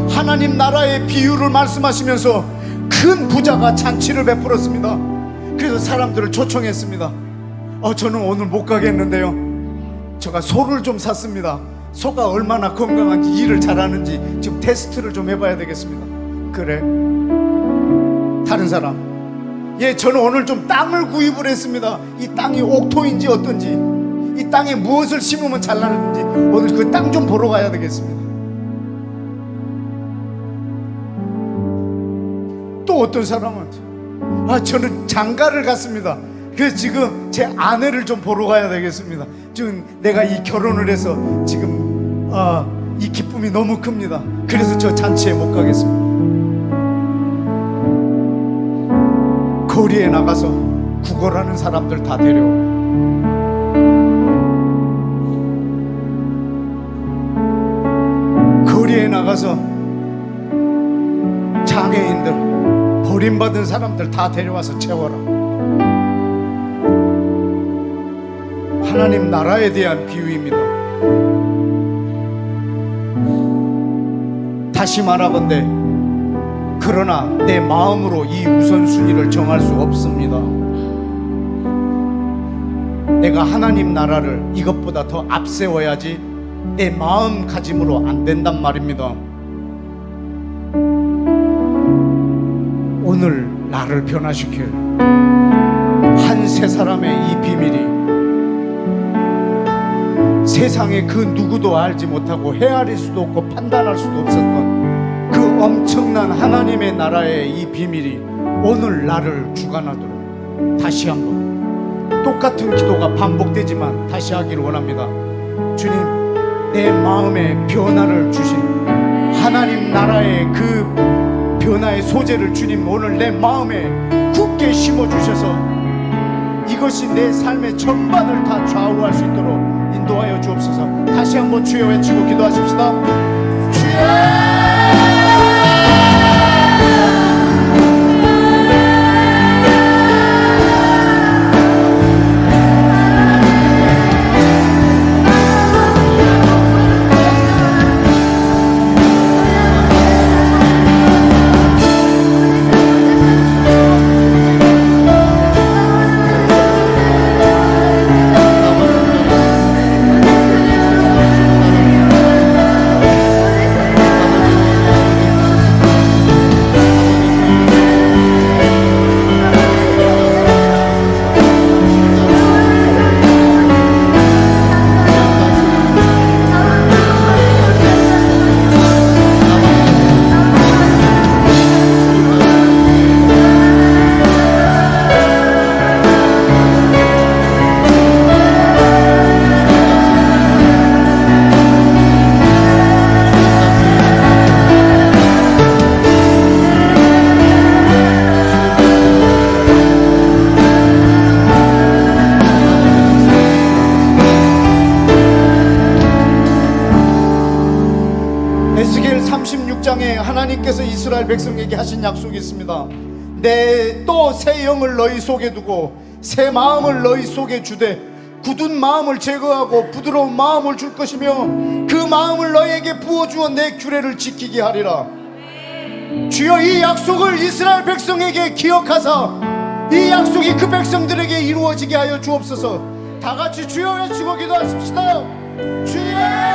하나님 나라의 비유를 말씀하시면서 큰 부자가 잔치를 베풀었습니다. 그래서 사람들을 초청했습니다. 저는 오늘 못 가겠는데요, 제가 소를 좀 샀습니다. 소가 얼마나 건강한지 일을 잘하는지 지금 테스트를 좀 해봐야 되겠습니다. 그래? 다른 사람, 저는 오늘 좀 땅을 구입을 했습니다. 이 땅이 옥토인지 어떤지, 이 땅에 무엇을 심으면 잘 나는지 오늘 그 땅 좀 보러 가야 되겠습니다. 또 어떤 사람은 저는 장가를 갔습니다. 그래서 지금 제 아내를 좀 보러 가야 되겠습니다. 지금 내가 이 결혼을 해서 지금 이 기쁨이 너무 큽니다. 그래서 저 잔치에 못 가겠습니다. 거리에 나가서 구걸하는 사람들 다 데려오고, 거리에 나가서 장애인들, 버림받은 사람들 다 데려와서 채워라. 하나님 나라에 대한 비유입니다. 다시 말하건대, 그러나 내 마음으로 이 우선순위를 정할 수 없습니다. 내가 하나님 나라를 이것보다 더 앞세워야지 내 마음가짐으로 안 된단 말입니다. 오늘 나를 변화시킬 한 세 사람의 이 비밀이 세상에 그 누구도 알지 못하고 헤아릴 수도 없고 판단할 수도 없었던 그 엄청난 하나님의 나라의 이 비밀이 오늘 나를 주관하도록 다시 한번 똑같은 기도가 반복되지만 다시 하기를 원합니다. 주님, 내 마음에 변화를 주신 하나님 나라의 그 변화의 소재를 주님 오늘 내 마음에 굳게 심어주셔서 이것이 내 삶의 전반을 다 좌우할 수 있도록 인도하여 주옵소서. 다시 한번 주여 외치고 기도하십시다. 주여! 땅에 하나님께서 이스라엘 백성에게 하신 약속이 있습니다. 내 또 새 영을 너희 속에 두고 새 마음을 너희 속에 주되 굳은 마음을 제거하고 부드러운 마음을 줄 것이며 그 마음을 너희에게 부어주어 내 규례를 지키게 하리라. 주여, 이 약속을 이스라엘 백성에게 기억하사 이 약속이 그 백성들에게 이루어지게 하여 주옵소서. 다 같이 주여 외치고 기도하십시다. 주여!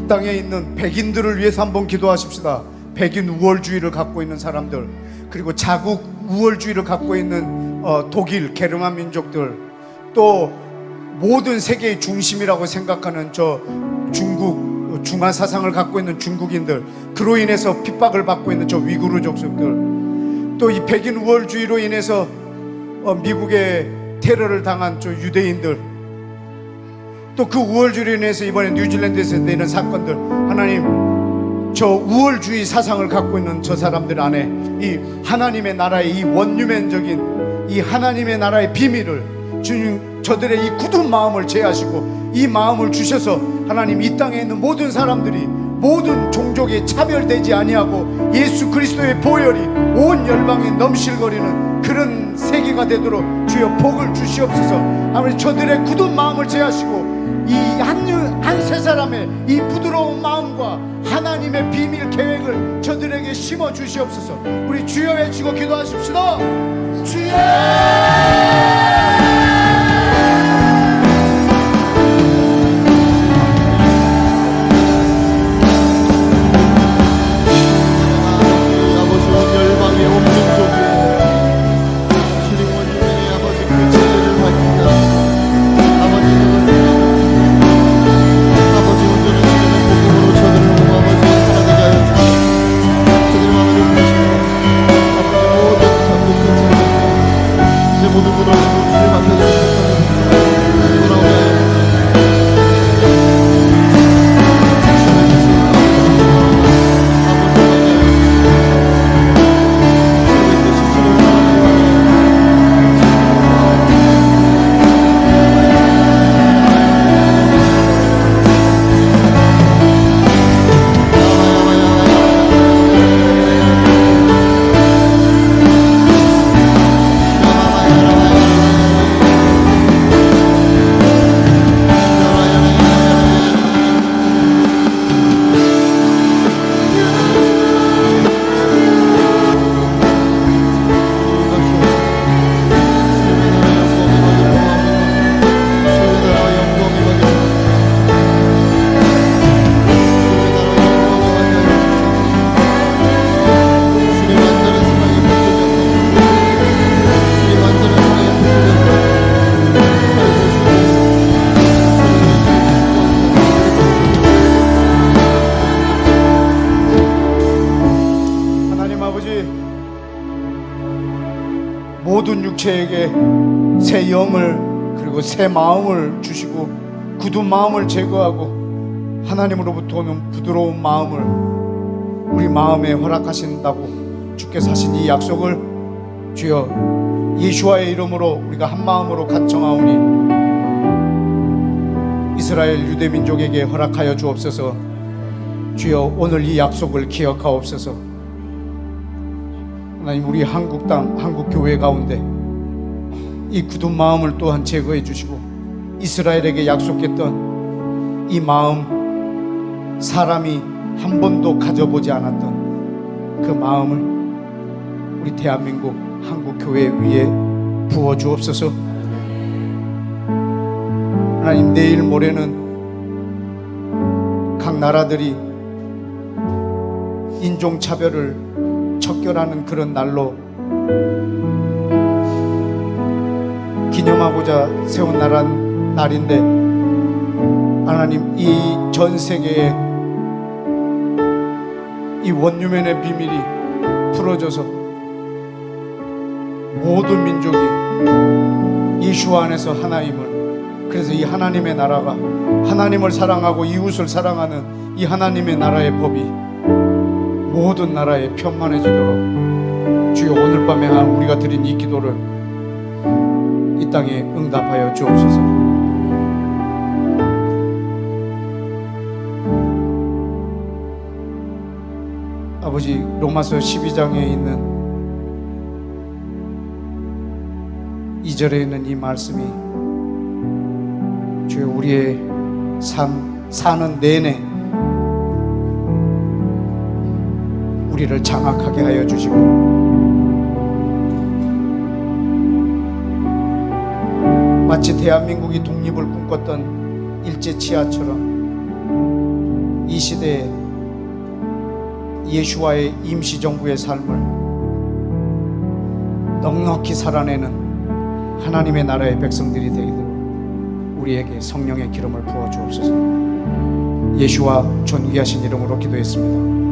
땅에 있는 백인들을 위해서 한번 기도하십시다. 백인 우월주의를 갖고 있는 사람들, 그리고 자국 우월주의를 갖고 있는 독일 게르만 민족들, 또 모든 세계의 중심이라고 생각하는 저 중국 중화 사상을 갖고 있는 중국인들, 그로 인해서 핍박을 받고 있는 저 위구르 족속들, 또 이 백인 우월주의로 인해서 미국의 테러를 당한 저 유대인들, 또 그 우월주의로 인해서 이번에 뉴질랜드에서 되는 사건들, 하나님, 저 우월주의 사상을 갖고 있는 저 사람들 안에 이 하나님의 나라의 이 원유맨적인 이 하나님의 나라의 비밀을 주님, 저들의 이 굳은 마음을 제하시고 이 마음을 주셔서 하나님, 이 땅에 있는 모든 사람들이 모든 종족에 차별되지 아니하고 예수 그리스도의 보혈이 온 열방에 넘실거리는 그런 세계가 되도록 주여 복을 주시옵소서. 아버지, 저들의 굳은 마음을 제하시고 이 한 세 사람의 이 부드러운 마음과 하나님의 비밀 계획을 저들에게 심어 주시옵소서. 우리 주여 외치고 기도하십시다. 주여! 모든 것을 모든 육체에게 새 영을 그리고 새 마음을 주시고 굳은 마음을 제거하고 하나님으로부터 오는 부드러운 마음을 우리 마음에 허락하신다고 주께서 하신 이 약속을 주여 예수와의 이름으로 우리가 한 마음으로 간청하오니 이스라엘 유대 민족에게 허락하여 주옵소서. 주여 오늘 이 약속을 기억하옵소서. 하나님 우리 한국 땅 한국 교회 가운데 이 굳은 마음을 또한 제거해 주시고 이스라엘에게 약속했던 이 마음 사람이 한 번도 가져보지 않았던 그 마음을 우리 대한민국 한국 교회 위에 부어 주옵소서. 하나님 내일 모레는 각 나라들이 인종차별을 척결하는 그런 날로 기념하고자 세운 날인데 하나님 이 전 세계에 이 원유면의 비밀이 풀어져서 모든 민족이 예수 안에서 하나임을, 그래서 이 하나님의 나라가 하나님을 사랑하고 이웃을 사랑하는 이 하나님의 나라의 법이 모든 나라에 편만해지도록 주여 오늘 밤에 우리가 드린 이 기도를 이 땅에 응답하여 주옵소서. 아버지 로마서 12장에 있는 2절에 있는 이 말씀이 주여 우리의 사는 내내 우리를 장악하게 하여 주시고 마치 대한민국이 독립을 꿈꿨던 일제치하처럼 이 시대에 예수와의 임시정부의 삶을 넉넉히 살아내는 하나님의 나라의 백성들이 되도록 우리에게 성령의 기름을 부어 주옵소서. 예수와 존귀하신 이름으로 기도했습니다.